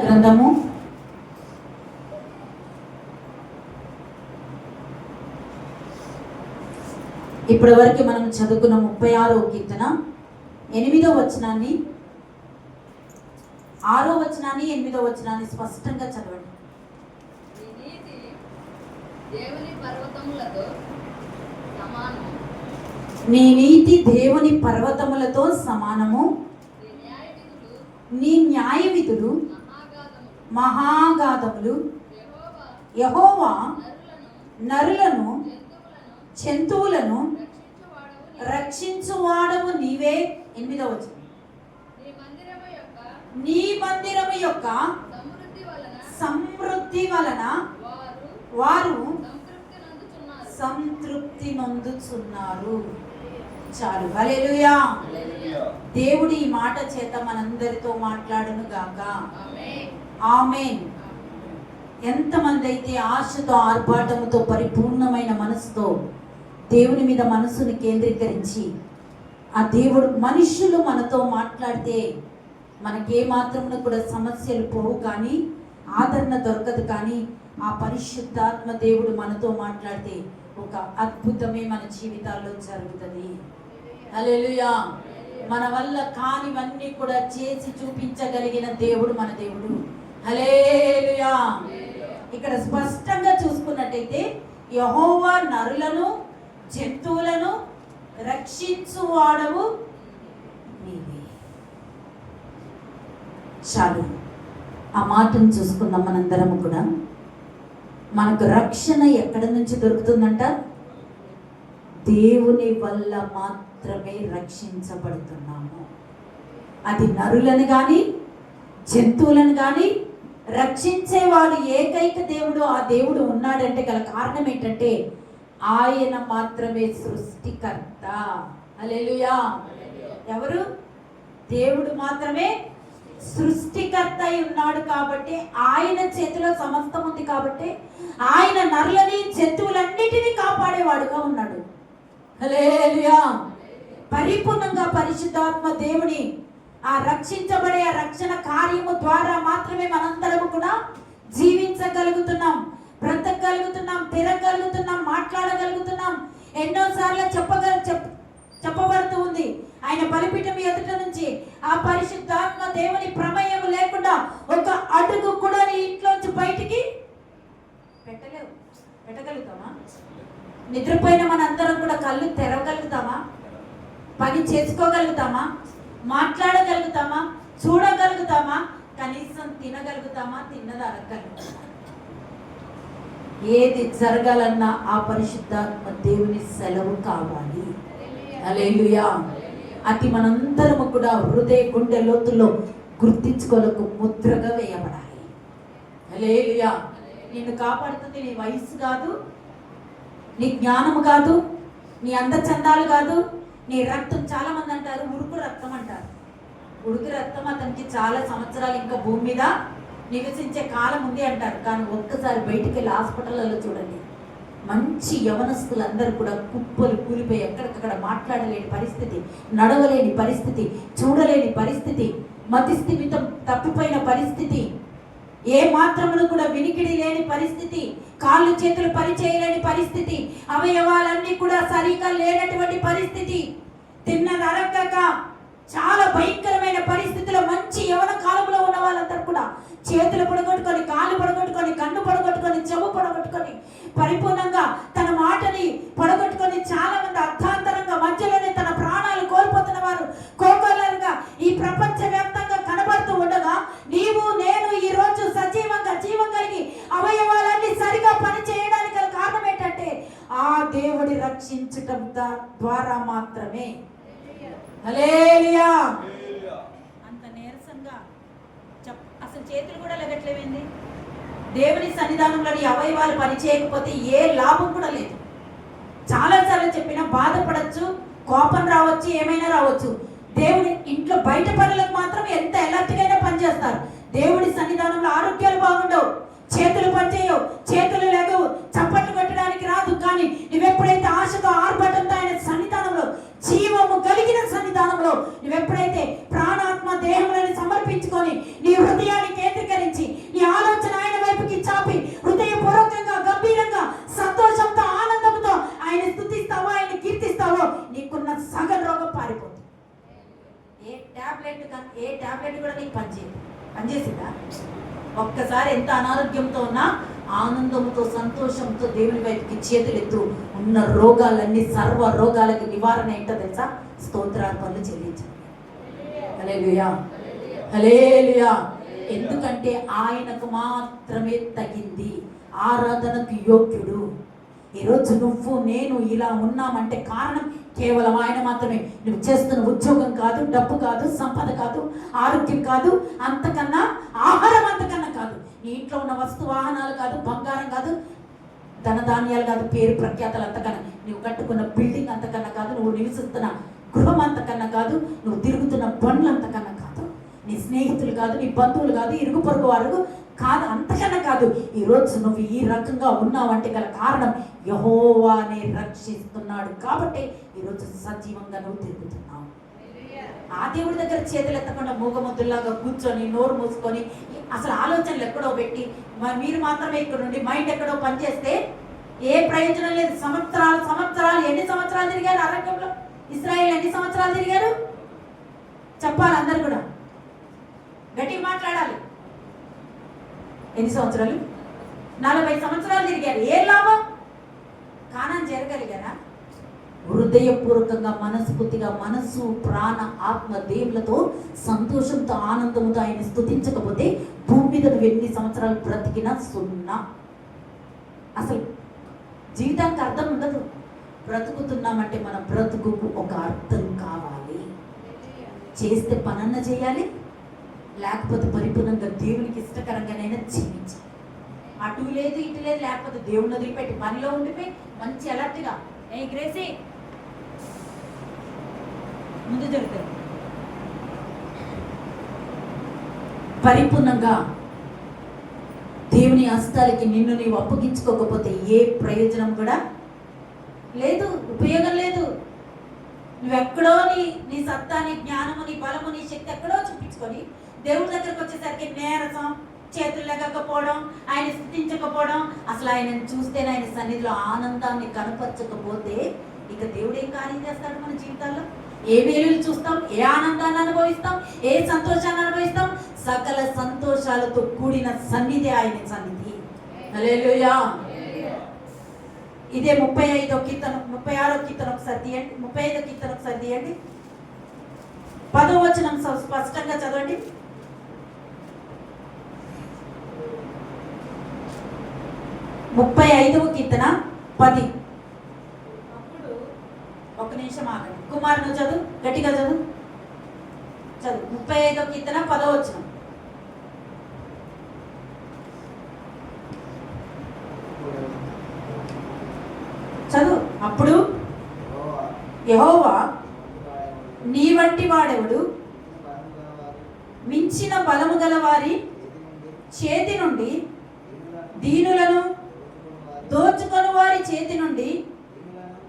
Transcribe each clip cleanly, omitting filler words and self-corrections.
గ్రంథము ఇప్పటి వరకు మనం చదువుకున్న 36వ కీర్తన 8వ వచనాన్ని 6వ వచనాన్ని 8వ వచనాన్ని స్పష్టంగా చదవండి. నీ నీతి దేవుని పర్వతములతో సమానము, నీ న్యాయ విధులు మహాగాధములు. యెహోవా నరులను జంతువులను రక్షించువాడవు నీవే. 8వ వచనం, నీ మందిరము యొక్క సమృద్ధి వలన వారు సంతృప్తి నొందుచున్నారు. చాలు. హల్లెలూయా. దేవుడి ఈ మాట చేత మనందరితో మాట్లాడును గాక. ఆమేన్. ఎంతమంది అయితే ఆశతో ఆర్భాటముతో పరిపూర్ణమైన మనసుతో దేవుని మీద మనసును కేంద్రీకరించి ఆ దేవుడు మనుషులు మనతో మాట్లాడితే మనకే మాత్రమున కూడా సమస్యలు పోవు, కానీ ఆదరణ దొరకదు. కానీ ఆ పరిశుద్ధాత్మ దేవుడు మనతో మాట్లాడితే ఒక అద్భుతమే మన జీవితాల్లో జరుగుతుంది. హల్లెలూయా. మన వల్ల కానివన్నీ కూడా చేసి చూపించగలిగిన దేవుడు మన దేవుడు. హల్లెలూయా. ఇక్కడ స్పష్టంగా చూసుకున్నట్టయితే యెహోవా నరులను జంతువులను రక్షించువాడవు నీవే. చాలు. ఆ మాటను చూసుకుందాం మనందరము కూడా. మనకు రక్షణ ఎక్కడి నుంచి దొరుకుతుందంట? దేవుని వల్ల మాత్రమే రక్షించబడుతున్నాము. అది నరులను కానీ జంతువులను కానీ రక్షించేవాడు ఏకైక దేవుడు ఆ దేవుడు ఉన్నాడంటే గల కారణం ఏంటంటే ఆయన మాత్రమే సృష్టికర్త. హల్లెలూయా. ఎవరు? దేవుడు మాత్రమే సృష్టికర్త అయి ఉన్నాడు. కాబట్టి ఆయన చేతిలో సమస్తం ఉంది. కాబట్టి ఆయన నరులని జంతువులన్నిటినీ కాపాడేవాడుగా ఉన్నాడు. హల్లెలూయా. పరిపూర్ణంగా పరిశుద్ధాత్మ దేవుని ఆ రక్షించబడే ఆ రక్షణ కార్యము ద్వారా మాత్రమే మనందరము కూడా జీవించగలుగుతున్నాం, బ్రతకగలుగుతున్నాం, తిరగలుగుతున్నాం, మాట్లాడగలుగుతున్నాం. ఎన్నోసార్లు చెప్పబడుతూ ఉంది. ఆయన బలిపీఠం ఎదుట నుంచి ఆ పరిశుద్ధాత్మ దేవుని ప్రమేయం లేకుండా ఒక అడుగు కూడా నీ ఇంట్లోంచి బయటికి పెట్టగలుగుతామా? నిద్రపోయిన మనందరం కూడా కళ్ళు తెరవగలుగుతామా? పని చేసుకోగలుగుతామా? మాట్లాడగలుగుతామా? చూడగలుగుతామా? కనీసం తినగలుగుతామా? తిన్నది అరగలుగుతామా? ఏది జరగాలన్నా ఆ పరిశుద్ధాత్మ దేవుని సెలవు కావాలి. హల్లెలూయా. అది మనందరము కూడా హృదయ గుండె లోతుల్లో గుర్తించుకోలకు ముద్రగా వేయబడాలి. హల్లెలూయా. నిన్ను కాపాడుతుంది నీ వయసు కాదు, నీ జ్ఞానము కాదు, నీ అందచందాలు కాదు, నీ రక్తం. చాలా మంది అంటారు ఉడుకు రక్తం అంటారు. ఉడుకు రక్తం అతనికి చాలా సంవత్సరాలు ఇంకా భూమి మీద నివసించే కాలం ఉంది అంటారు. కానీ ఒక్కసారి బయటికి వెళ్ళి హాస్పిటల్లో చూడండి, మంచి యవనస్తులందరూ కూడా కుప్పలు కూలిపోయి ఎక్కడికక్కడ మాట్లాడలేని పరిస్థితి, నడవలేని పరిస్థితి, చూడలేని పరిస్థితి, మతి స్థిమితం తప్పిపోయిన పరిస్థితి, ఏ మాత్రమును కూడా వినికిడి లేని పరిస్థితి, కాళ్ళు చేతులు పనిచేయలేని పరిస్థితి, అవయవాలన్నీ కూడా సరిగా లేనటువంటి పరిస్థితి, తిన్నది అరగక చాలా భయంకరమైన పరిస్థితిలో మంచి యవన కాలంలో ఉన్న వాళ్ళందరూ కూడా చేతులు పొడగొట్టుకొని, కాళ్ళు పొడగొట్టుకొని, కన్ను పొడగొట్టుకొని, చెవు పొడగొట్టుకొని, పరిపూర్ణంగా తన మాటని పొడగొట్టుకొని చాలా మంది అర్థాంతరంగా మధ్యలోనే తన ప్రాణాలు కోల్పోతున్న వారు కోకొల్లరుగా ఈ ప్రపంచ వ్యాప్తంగా కనబడుతూ ఉండగా నీవు నేను ఈ రోజు సజీవంగా జీవం కలిగి అవయవాలన్నీ సరిగా పని చేయడానికి గల కారణం ఏంటంటే ఆ దేవుడి రక్షించటం ద్వారా మాత్రమే. హల్లెలూయా. అంత నీరసంగా అసలు చేతులు కూడా లెగట్లేవేంది? దేవుని సన్నిధానంలో అవయవాలు పని చేయకపోతే ఏ లాభం కూడా లేదు. చాలాసార్లు చెప్పినా బాధపడచ్చు, కోపం రావచ్చు, ఏమైనా రావచ్చు. దేవుని ఇంట్లో బయట పనులకు మాత్రం ఎంత ఎలర్ట్గా పనిచేస్తారు. దేవుడి సన్నిధానంలో ఆరోగ్యాలు బాగుండవు, చేతులు పనిచేయవు, చేతులు లేగవు, చప్పట్లు కొట్టడానికి రాదు. కానీ నువ్వెప్పుడైతే ఆశతో ఆర్భటంతో ఆయన సన్నిధానంలో జీవము కలిగిన సన్నిధానంలో నువ్వెప్పుడైతే ప్రాణాత్మ దేహములను సమర్పించుకొని నీ హృదయాన్ని కేంద్రీకరించి వదిలేసిందా? ఒక్కసారి ఎంత అనారోగ్యంతో ఉన్నా ఆనందంతో సంతోషంతో దేవుని వైపుకి చేతులెత్తు. ఉన్న రోగాలన్నీ, సర్వ రోగాలకి నివారణ ఏంటో తెలుసా? స్తోత్రార్పణలు చెల్లించండి. హల్లెలూయా, హల్లెలూయా. ఎందుకంటే ఆయనకు మాత్రమే తగింది, ఆరాధనకు యోగ్యుడు. ఈరోజు నువ్వు నేను ఇలా ఉన్నామంటే కారణం కేవలం ఆయన మాత్రమే. నువ్వు చేస్తున్న ఉద్యోగం కాదు, డబ్బు కాదు, సంపద కాదు, ఆరోగ్యం కాదు, అంతకన్నా ఆహారం అంతకన్నా కాదు, నీ ఇంట్లో ఉన్న వస్తు వాహనాలు కాదు, బంగారం కాదు, ధనధాన్యాలు కాదు, పేరు ప్రఖ్యాతలు అంతకన్నా, నువ్వు కట్టుకున్న బిల్డింగ్ అంతకన్నా కాదు, నువ్వు నివసిస్తున్న గృహం అంతకన్నా కాదు, నువ్వు తిరుగుతున్న బండ్లు అంతకన్నా కాదు, నీ స్నేహితులు కాదు, నీ బంధువులు కాదు, ఇరుగు పొరుగు వారు కాదు, అంతకన్నా కాదు. ఈరోజు నువ్వు ఈ రకంగా ఉన్నావంటే గల కారణం యెహోవానే రక్షిస్తున్నాడు కాబట్టి ఈరోజు సజీవంగా నువ్వు తిరుగుతున్నావు. ఆ దేవుడి దగ్గర చేతులు ఎత్తకుండా మూగముద్దులాగా కూర్చొని నోరు మూసుకొని అసలు ఆలోచనలు ఎక్కడో పెట్టి మీరు మాత్రమే ఇక్కడ నుండి మైండ్ ఎక్కడో పనిచేస్తే ఏ ప్రయోజనం లేదు. సంవత్సరాలు ఎన్ని సంవత్సరాలు తిరిగారు అరణ్యంలో? ఇశ్రాయేలు ఎన్ని సంవత్సరాలు తిరిగారు చెప్పాలి అందరు కూడా, గట్టిగా మాట్లాడాలి. ఎన్ని సంవత్సరాలు? 40 సంవత్సరాలు తిరిగారు. ఏ లాభం? కానాను చేరగలిగారా? హృదయపూర్వకంగా, మనస్ఫూర్తిగా, మనస్సు, ప్రాణ, ఆత్మ, దేవులతో సంతోషంతో, ఆనందంతో ఆయన స్తుతించకపోతే భూమి మీద నువ్వు ఎన్ని సంవత్సరాలు బ్రతికినా సున్నా. అసలు జీవితానికి అర్థం ఉండదు. బ్రతుకుతున్నామంటే మన బ్రతుకుకు ఒక అర్థం కావాలి. చేస్తే పనన్న చేయాలి, లేకపోతే పరిపూర్ణంగా దేవునికి ఇష్టకరంగానైనా జీవించాలి. అటు లేదు ఇటు లేదు, లేకపోతే దేవుని వదిలిపెట్టి పనిలో ఉండిపోయి మంచి అలర్ట్గా ఏ గ్రేసి ముందు జరుగుతుంది. పరిపూర్ణంగా దేవుని హస్తాలకి నిన్ను నీవు అప్పగించుకోకపోతే ఏ ప్రయోజనం కూడా లేదు, ఉపయోగం లేదు. నువ్వెక్కడో నీ సత్తా, నీ జ్ఞానము, నీ బలము, నీ శక్తి ఎక్కడో చూపించుకొని దేవుడి దగ్గరకు వచ్చేసరికి నీరసం, చేతులు లెగకపోవడం, ఆయన స్థుతించకపోవడం, అసలు ఆయనను చూస్తేనే ఆయన సన్నిధిలో ఆనందాన్ని కనపరచకపోతే ఇక దేవుడు ఏం కార్యం చేస్తాడు మన జీవితాల్లో? ఏ మేలులు చూస్తాం, ఏ ఆనందాన్ని అనుభవిస్తాం, ఏ సంతోషాన్ని అనుభవిస్తాం? సకల సంతోషాలతో కూడిన సన్నిధి ఆయన సన్నిధి. హల్లెలూయా. ఇదే 35వ కీర్తన, 36వ కీర్తన ఒకసారి తీయండి, 35వ కీర్తన ఒకసారి తీయండి, 10వ వచనం స్పష్టంగా చదవండి. 35వ కీర్తన 10. ఒక నిమిషం ఆగండి. కుమార్ నువ్వు చదువు, గట్టిగా చదువు. 35వ కీర్తన 10వ వచనం చదువు. అప్పుడు యెహోవా నీ వంటి వాడెవడు? మించిన బలము గల వారి చేతి నుండి, దీనులను దోచుకొని వారి చేతి నుండి,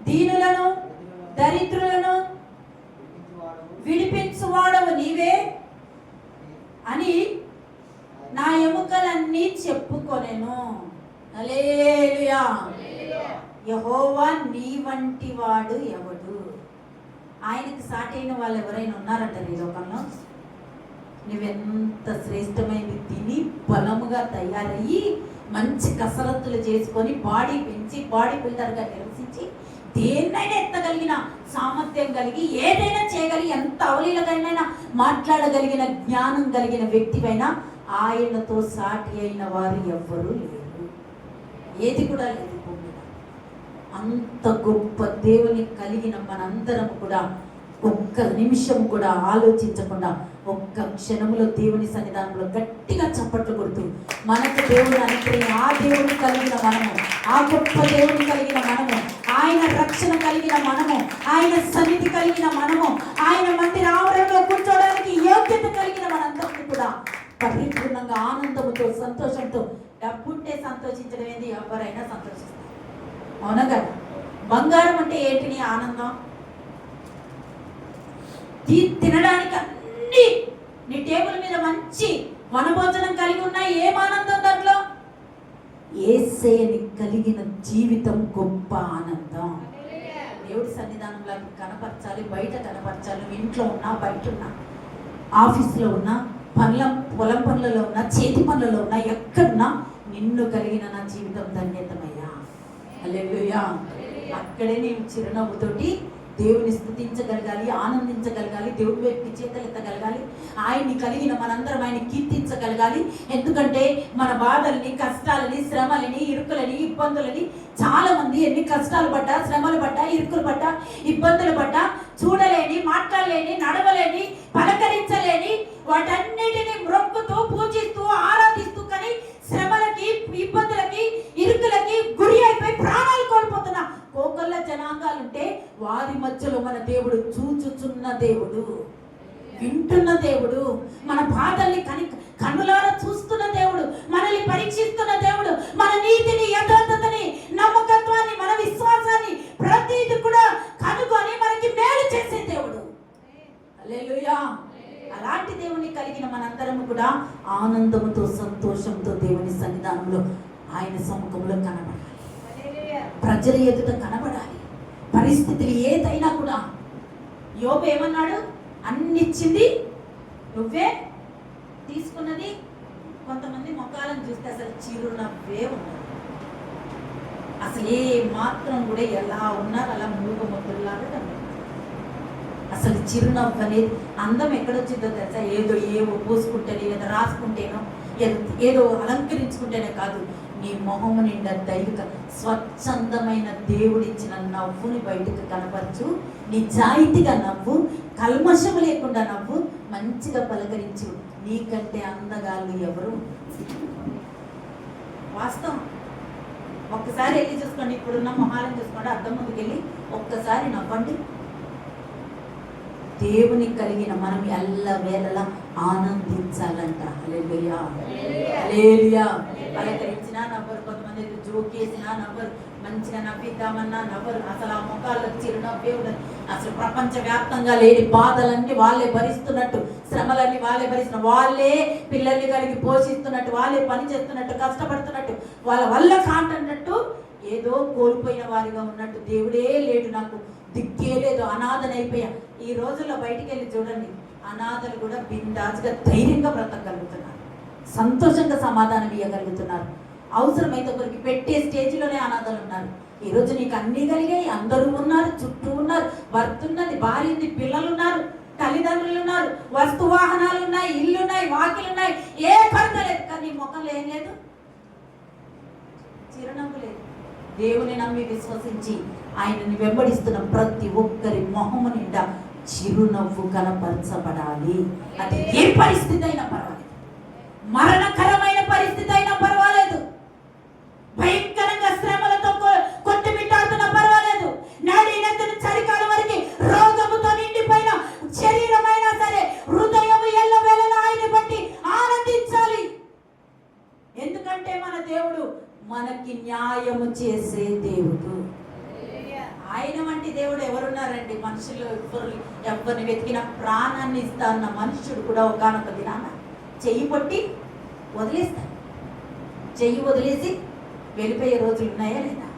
దీనులను దరిద్రులను విడిపించువాడవు నీవే అని నా ఎముకలన్నీ చెప్పుకొనెను. హల్లెలూయా. యెహోవా నీ వంటి వాడు ఎవడు? ఆయనకి సాటైన వాళ్ళు ఎవరైనా ఉన్నారంటారు ఈ లోకంలో? నువ్వెంత శ్రేష్టమైనది తిని బలముగా తయారయ్యి మంచి కసరత్తులు చేసుకొని బాడీ పెంచి బాడీ బిల్డర్గా నివసించి దేన్నైనా ఎత్తగలిగిన సామర్థ్యం కలిగి ఏదైనా చేయగలిగి ఎంత అవలీలకైనా మాట్లాడగలిగిన జ్ఞానం కలిగిన వ్యక్తిపైన ఆయనతో సాటి అయిన వారు ఎవ్వరూ లేరు, ఏది కూడా లేదు. అంత గొప్ప దేవుని కలిగిన మనందరం కూడా ఒక్క నిమిషం కూడా ఆలోచించకుండా ఒక్క క్షణంలో దేవుని సన్నిధానంలో గట్టిగా చప్పట్లు కొడుతూ మనకు దేవుని అనుగ్రహం, ఆ దేవుని కలిగిన మనము, ఆ గొప్ప దేవుని కలిగిన మనము, ఆయన రక్షణ కలిగిన మనము, ఆయన సన్నిధి కలిగిన మనము, ఆయన మందిర ఆవరణలో కూర్చోవడానికి యోగ్యత కలిగిన మనందరికీ కూడా పరిపూర్ణంగా ఆనందంతో సంతోషంతో, డబ్బుంటే సంతోషించడం ఏంది? ఎవరైనా సంతోషిస్తారు, అవునా కదా? బంగారం అంటే ఏంటిని? ఆనందం. తినడానికి అన్ని నీ టేబుల్ మీద మంచి వనభోజనం కలిగి ఉన్నాయి, ఏం ఆనందం దాంట్లో? యేసయ్యని కలిగిన జీవితం గొప్ప ఆనందం. దేవుడి సన్నిధానంలో కనపరచాలి, బయట కనపరచాలి. ఇంట్లో ఉన్నా, బయట ఉన్నా, ఆఫీస్లో ఉన్నా, పొలం పనులలో ఉన్నా, చేతి పనులలో ఉన్నా, ఎక్కడున్నా నిన్ను కలిగిన నా జీవితం ధన్యతమయ్యా. హల్లెలూయా. అక్కడే నేను చిరునవ్వుతోటి దేవుని స్తుతించగలగాలి, ఆనందించగలగాలి, దేవుడి వైపుకి చేతులెత్తగలగాలి, ఆయన్ని కలిగిన మనందరం ఆయన కీర్తించగలగాలి. ఎందుకంటే మన బాధల్ని, కష్టాలని, శ్రమలని, ఇరుకులని, ఇబ్బందులని, చాలా మంది ఎన్ని కష్టాలు పడ్డా, శ్రమలు పడ్డా, ఇరుకులు పడ్డా, ఇబ్బందులు పడ్డా, చూడలేని, మాట్లాడలేని, నడవలేని, పలకరించలేని వాటన్నిటిని మ్రొక్కుతూ, పూజిస్తూ, ఆరాధిస్తూ, కానీ శ్రమలకి, ఇబ్బందులకి, ఇరుకులకి గురి అయిపోయి ప్రాణాలు కోల్పోతున్న కోకొల్ల జనాంగాలుంటే వారి మధ్యలో మన దేవుడు చూచుచున్న దేవుడు, వింటున్న దేవుడు, మన బాధల్ని కన్నులారా చూస్తున్న దేవుడు, మనల్ని పరీక్షిస్తున్న దేవుడు, మన నీతిని, యథార్థతని, నమ్మకత్వాన్ని, మన విశ్వాసాన్ని ప్రతిదీ కూడా కనుగొని మనకి మేలు చేసే దేవుడు. హల్లెలూయా. అలాంటి దేవుని కలిగిన మనందరం కూడా ఆనందముతో, సంతోషంతో దేవుని సన్నిధానంలో, ఆయన సముఖంలో కనబడాలి, ప్రజల ఎదుట కనబడాలి. పరిస్థితులు ఏదైనా కూడా యోబు ఏమన్నాడు? అన్నిచ్చింది నువ్వే, తీసుకున్నది. కొంతమంది ముఖాలను చూస్తే అసలు చిరునవ్వే ఉన్నారు, అసలు ఏ మాత్రం కూడా ఎలా ఉన్నారు అలా మూగముద్దులాగా కనబడుతుంది. అసలు చిరునవ్వు అనేది అందం ఎక్కడొచ్చిందో తెలుసా? ఏవో పూసుకుంటేనే, లేదా రాసుకుంటేనో, ఏదో అలంకరించుకుంటేనే కాదు, నీ మొహము నిండా దైవిక స్వచ్ఛందమైన దేవుడిచ్చిన నవ్వుని బయటకు కనపరచు. నిజాయితీగా నవ్వు, కల్మషము లేకుండా నవ్వు, మంచిగా పలకరించు. నీకంటే అందగాళ్ళు ఎవరు? వాస్తవం. ఒక్కసారి వెళ్ళి చూసుకోండి, ఇప్పుడున్న మొహాలను చూసుకోండి, అద్దం ముందుకు వెళ్ళి ఒక్కసారి నవ్వండి. దేవుని కలిగిన మనం ఎల్లవేళలా ఆనందించాలంట. హల్లెలూయా, హల్లెలూయా. పలకరించినా నవ్వరు, కొంతమంది జోకేసినా నవ్వరు, మంచిగా నవ్విద్దామన్నా నవ్వరు. అసలు ఆ ముఖాల్లో చిరునవ్వే ఉండదు. అసలు ప్రపంచవ్యాప్తంగా లేని బాధలన్నీ వాళ్ళే భరిస్తున్నట్టు, శ్రమలన్నీ వాళ్ళే భరిస్తున్నట్టు, వాళ్ళే పిల్లల్ని కలిగి పోషిస్తున్నట్టు, వాళ్ళే పని చేస్తున్నట్టు, కష్టపడుతున్నట్టు, వాళ్ళ వల్ల కాంటన్నట్టు, ఏదో కోల్పోయిన వారిగా ఉన్నట్టు, దేవుడే లేడు, నాకు దిక్కే లేదు, అనాథనైపోయా. ఈ రోజుల్లో బయటికి వెళ్ళి చూడండి, అనాథలు కూడా బిందాస్గా ధైర్యంగా బ్రతకగలుగుతున్నారు, సంతోషంగా సమాధానం ఇవ్వగలుగుతున్నారు. అవసరమైతే ఒకరికి పెట్టే స్టేజ్లోనే అనాథలు ఉన్నారు. ఈరోజు నీకు అన్ని కలిగాయి, అందరూ ఉన్నారు, చుట్టూ ఉన్నారు, భర్త ఉన్నది, భార్య ఉంది, పిల్లలు ఉన్నారు, తల్లిదండ్రులు ఉన్నారు, వస్తు వాహనాలు ఉన్నాయి, ఇల్లు ఉన్నాయి, వాకిలు ఉన్నాయి, ఏ కొరత లేదు. కానీ ముఖంలో ఏం లేదు? చిరునవ్వు లేదు. దేవుని నమ్మి విశ్వసించి ఆయనని వెంబడిస్తున్న ప్రతి ఒక్కరి మొహము నిండా చిరునవ్వు కనపరచబడాలి. అది ఏ పరిస్థితి అయినా పర్వాలేదు, మరణకరమైన పరిస్థితి అయినా పర్వాలేదు, భయంకరంగా శ్రమలతో కొట్టుమిట్టాడుతున్న పర్వాలేదు, నాడినెత్తిన చలికాలం వరకు రోగముతో నిండిపోయిన శరీరమైనా సరే హృదయము ఎల్లవేళలా ఆయన బట్టి ఆనందించాలి. ఎందుకంటే మన దేవుడు మనకి న్యాయము చేసే దేవుడు. ఆయన వంటి దేవుడు ఎవరున్నారండి? మనుషులు ఎవరిని వెతికిన ప్రాణాన్ని ఇస్తాన్న మనుషుడు కూడా ఒకనొక దినాన చెయ్యి పట్టి వదిలేస్తాడు. చెయ్యి వదిలేసి వెళ్ళిపోయే రోజులు ఉన్నాయా లేదా?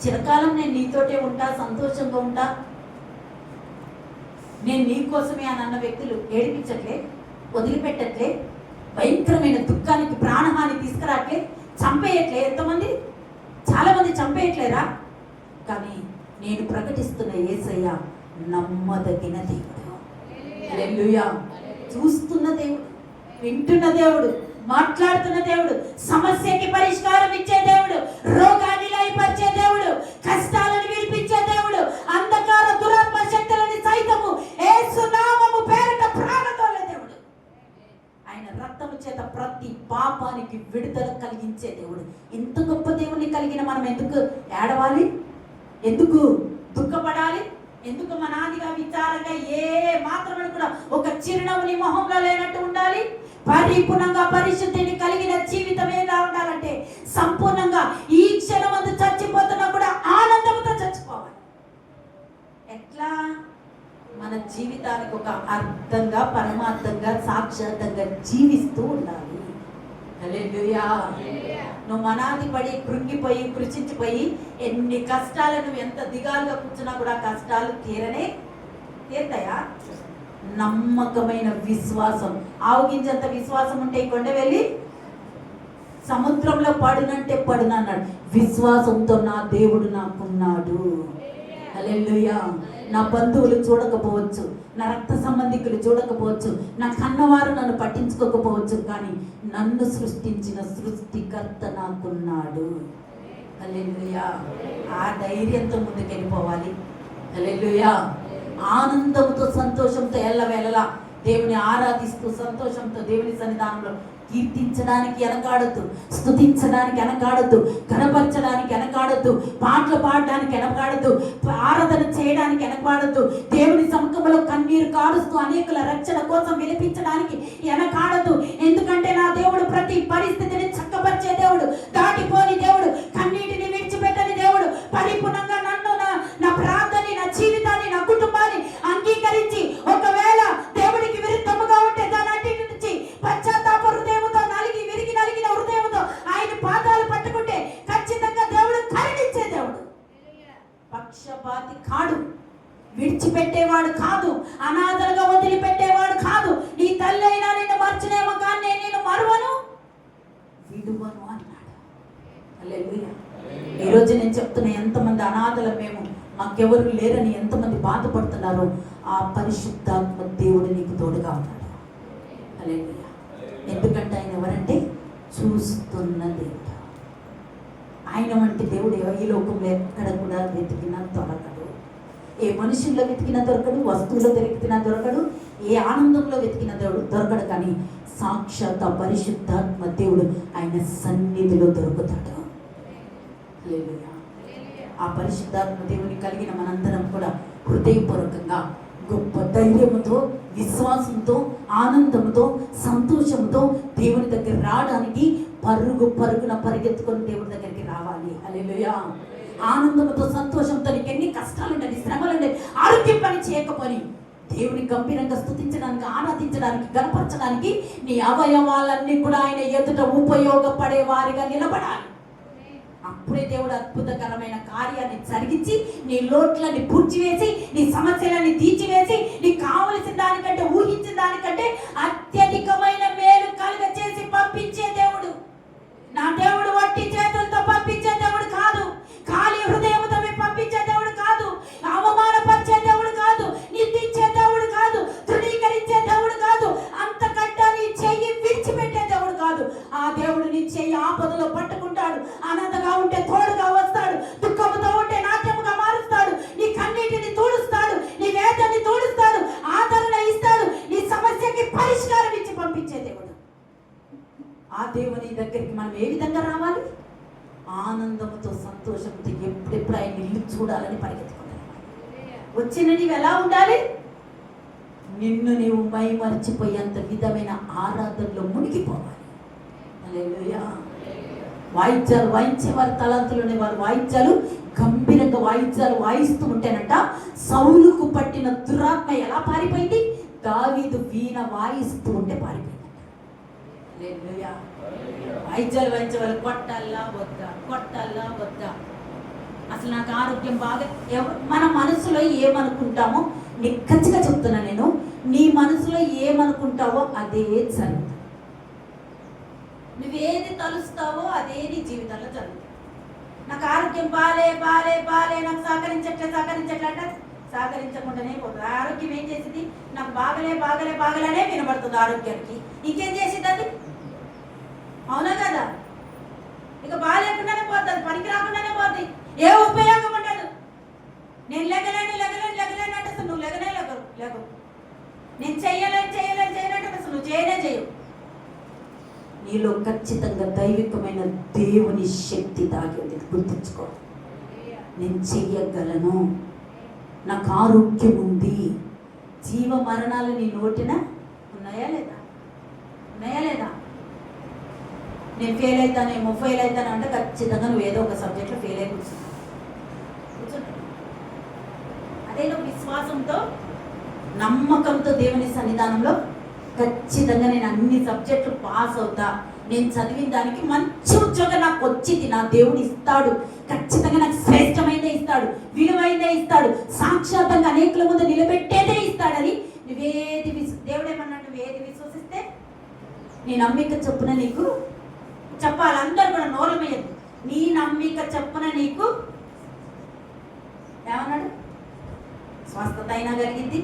చిరకాలం నేను నీతోటే ఉంటా, సంతోషంగా ఉంటా, నేను నీకోసమే అని అన్న వ్యక్తులు ఏడిపించట్లే, వదిలిపెట్టట్లే, భయంకరమైన దుఃఖానికి ప్రాణహాని తీసుకురాట్లే, చంపేయట్లే. ఎంతమంది, చాలా మంది చంపేయట్లేరా? కానీ నేను ప్రకటిస్తున్న యేసయ్య నమ్మదగిన దేవుడు, హల్లెలూయా. చూస్తున్న దేవుడు, వింటున్న దేవుడు, మాట్లాడుతున్న దేవుడు, సమస్యకి పరిష్కారం ఇచ్చే దేవుడు, రోగాన్ని లయపరిచే దేవుడు, కష్టాలను విడిపించే దేవుడు, అంధకార దురాత్మ శక్తులని సైతము యేసు నామము పేరిట ప్రాణతోలే దేవుడు. ఆయన రక్తము చేత ప్రతి పాపానికి విడుదల కలిగించే దేవుడు. ఇంత గొప్ప దేవుని కలిగిన మనం ఎందుకు ఏడవాలి? ఎందుకు దుఃఖపడాలి? ఎందుకు మనాదిగా విచారంగా ఏ మాత్రమే కూడా ఒక చిరునవ్వుని మొహంలో లేనట్టు ఉండాలి? పరిపూర్ణంగా పరిశుద్ధిని కలిగిన జీవితం ఎలా ఉండాలంటే సంపూర్ణంగా ఈ క్షణమందు చచ్చిపోతున్నా కూడా ఆనందంతో చచ్చిపోవాలి. ఎట్లా? మన జీవితానికి ఒక అర్థంగా, పరమార్థంగా, సాక్షాత్తంగా జీవిస్తూ ఉండాలి. హల్లెలూయా. నువ్వు మనాది పడి కృంగిపోయి కృషించిపోయి ఎన్ని కష్టాలు, నువ్వు ఎంత దిగాలుగా కూర్చున్నా కూడా కష్టాలు తీరతాయా? నమ్మకమైన విశ్వాసం. ఆవుగింజంత విశ్వాసం ఉంటే ఈ కొండ వెళ్ళి సముద్రంలో పడునంటే పడునన్నాడు. విశ్వాసంతో నా దేవుడు నాకున్నాడు. హల్లెలూయా. నా బంధువులు చూడకపోవచ్చు, నా రక్త సంబంధికులు చూడకపోవచ్చు, నా కన్నవారు నన్ను పట్టించుకోకపోవచ్చు, కానీ నన్ను సృష్టించిన సృష్టికర్త నాకున్నాడు. హల్లెలూయా. ఆ ధైర్యంతో ముందుకెళ్ళిపోవాలి. హల్లెలూయా. ఆనందంతో సంతోషంతో ఎల్లవేళలా దేవుని ఆరాధిస్తూ సంతోషంతో దేవుని సన్నిధానంలో కీర్తించడానికి వెనకాడద్దు, స్తుతించడానికి వెనకాడద్దు, కనపరచడానికి వెనకాడద్దు, పాటలు పాడడానికి వెనకాడద్దు, ఆరాధన చేయడానికి వెనకాడద్దు, దేవుని సముఖంలో కన్నీరు కారుస్తూ అనేకుల రక్షణ కోసం వినిపించడానికి వెనకాడద్దు. ఎందుకంటే నా దేవుడు ప్రతి పరిస్థితిని చక్కపరిచే దేవుడు, దాటిపోని దేవుడు, కన్నీటిని విడిచిపెట్టని దేవుడు, పరిపూర్ణంగా నన్ను నా ప్రార్థనని, నా జీవితాన్ని, నా కుటుంబాన్ని అంగీకరించి ఒకవేళ దేవుడికి విరుద్ధముగా ఉంటే దాని నుంచి పశ్చాత్తాప హృదయంతో నలిగిన హృదయంతో ఆయన పాదాలు పట్టుకుంటే ఖచ్చితంగా దేవుడు కరుణించే దేవుడు. పక్షపాతి కాడు, విడిచిపెట్టేవాడు కాదు, అనాథలుగా వదిలిపెట్టేవాడు కాదు. నీ తల్లి అయినా నిన్ను మర్చినేమో కానీ నేను మరువను విడువను అన్నాడు. హల్లెలూయా. ఈరోజు నేను చెప్తున్నా, ఎంతమంది అనాథలు మేము, మాకెవరు లేరని ఎంతమంది బాధపడుతున్నారో ఆ పరిశుద్ధాత్మ దేవుడు నీకు తోడుగా ఉన్నాడు. హల్లెలూయా. ఎందుకంటే ఆయన ఎవరంటే చూస్తున్న దేవుడు. ఆయన వంటి దేవుడు ఈ లోకంలో ఎక్కడ కూడా వెతికినా దొరకడు. ఏ మనుషుల్లో వెతికినా దొరకడు, వస్తువులో వెతికినా దొరకడు, ఏ ఆనందంలో వెతికిన దేవుడు దొరకడు. కానీ సాక్షాత్ పరిశుద్ధాత్మ దేవుడు ఆయన సన్నిధిలో దొరుకుతాడు. హల్లెలూయా. ఆ పరిశుద్ధాత్మ దేవుని కలిగిన మనందరం కూడా హృదయపూర్వకంగా గొప్ప ధైర్యంతో, విశ్వాసంతో, ఆనందంతో, సంతోషంతో దేవుని దగ్గర రావడానికి పరుగున పరిగెత్తుకొని దేవుడి దగ్గరికి రావాలి. హల్లెలూయా. ఆనందంతో, సంతోషంతో, నీకు ఎన్ని కష్టాలు ఉండాలి, శ్రమలు ఉండాలి, ఆరోగ్యం పని చేయకపోని దేవుని గంభీరంగా స్తుతించడానికి, ఆరాధించడానికి, గణపరచడానికి నీ అవయవాలన్నీ కూడా ఆయన ఎదుట ఉపయోగపడే వారిగా నిలబడాలి. అప్పుడే దేవుడు అద్భుతకరమైన కార్యాన్ని జరిగించి నీ లోట్లని పూడ్చివేసి, నీ సమస్యలని తీర్చివేసి, నీకు కావలసిన దానికంటే, ఊహించిన దానికంటే అత్యధికమైన మేలు కలుగ చేసి పంపించే దేవుడు. నా దేవుడు వట్టి చేతులతో పంపించే దేవుడు కాదు, ఖాళీ హృదయంతో పంపించే దేవుడు కాదు, అవమానపరిచే దేవుడు కాదు, నిందించే దేవుడు కాదు, తృణీకరించే దేవుడు కాదు, అంతకంటే నీ చెయ్యి విడిచిపెట్టే దేవుడు కాదు. ఆ దేవుడు నీ చెయ్యి ఆపదలో పట్టుకుంటాడు, అనంతగా ఉంటే తోడుగా వస్తాడు, దుఃఖముతో ఉంటే నాట్యముగా మారుస్తాడు, నీ కన్నీటిని తూడుస్తాడు, నీ వేదనని తూడుస్తాడు, ఆదరణ ఇస్తాడు, నీ సమస్యకి పరిష్కారం ఇచ్చి పంపించే దేవుడు. ఆ దేవుని దగ్గరికి మనం ఏ విధంగా రావాలి? ఆనందంతో, సంతోషంతో, ఎప్పుడెప్పుడు ఆయన ఇల్లు చూడాలని పరిగెత్తుకుంటారు. వచ్చిన నీవు ఎలా ఉండాలి? నిన్ను నీవు మై మర్చిపోయేంత విధమైన ఆరాధనలో మునిగిపోవాలి. హల్లెలూయా. వాయిద్యాలు వాయించే వారి తలంతులునే వారు వాయిద్యాలు గంభీరంగా వాయిద్యాలు వాయిస్తూ ఉంటేనంట సౌలుకు పట్టిన దురాత్మ ఎలా పారిపోయింది? దావీదు వీణ వాయిస్తూ ఉంటే పారిపోయింది. వాయిద్యాలు వాయించే వాళ్ళు కొట్టాలా వద్దా? అసలు నాకు ఆరోగ్యం బాగా, మన మనసులో ఏమనుకుంటామో నిక్కచ్చిగా చెప్తున్నా నేను, నీ మనసులో ఏమనుకుంటావో అదే జరుగుతుంది. నువ్వేది తలుస్తావో అదే నీ జీవితంలో జరుగుతుంది. నాకు ఆరోగ్యం బాలే నాకు సహకరించట్లే అంటే సహకరించకుండానే పోతుంది. ఆరోగ్యం ఏం చేసింది? నాకు బాగలేనే వినబడుతుంది ఆరోగ్యానికి. ఇంకేం చేసింది అది? అవునా కదా? ఇక బాగాలేకుండానే పోతుంది, పనికి రాకుండానే పోతుంది, ఏ ఉపయోగం ఉండదు. నేను లెగలేను అంటే అసలు నువ్వు లేవు. నేను చెయ్యలేను అసలు నువ్వు చేయవు. నీలో ఖచ్చితంగా దైవికమైన దేవుని శక్తి దాగి ఉంది. గుర్తుంచుకో, నేను చెయ్యగలను, నాకు ఆరోగ్యం ఉంది. జీవ మరణాలు నీ నోటిన ఉన్నాయా లేదా? నేను ఫెయిల్ అవుతాను అంటే ఖచ్చితంగా నువ్వు ఏదో ఒక సబ్జెక్ట్లో ఫెయిల్ అయి కూర్చుంటావు. అదే నువ్వు విశ్వాసంతో, నమ్మకంతో దేవుని సన్నిధానంలో ఖచ్చితంగా నేను అన్ని సబ్జెక్టులు పాస్ అవుతా, నేను చదివిన దానికి మంచి ఉద్యోగం నాకు వచ్చింది, నా దేవుడు ఇస్తాడు, ఖచ్చితంగా నాకు శ్రేష్టమైనదే ఇస్తాడు, విలువైనదే ఇస్తాడు, సాక్షాత్తంగా అనేకుల ముందు నిలబెట్టేదే ఇస్తాడని దేవుడు ఏమన్నాడు, నువ్వేది విశ్వసిస్తే నీ నమ్మిక చొప్పున నీకు చెప్పాలి. అందరూ కూడా నోరు మీయదు. నీ నమ్మిక చొప్పున నీకు ఏమన్నాడు, స్వస్థత అయినా కలిగింది,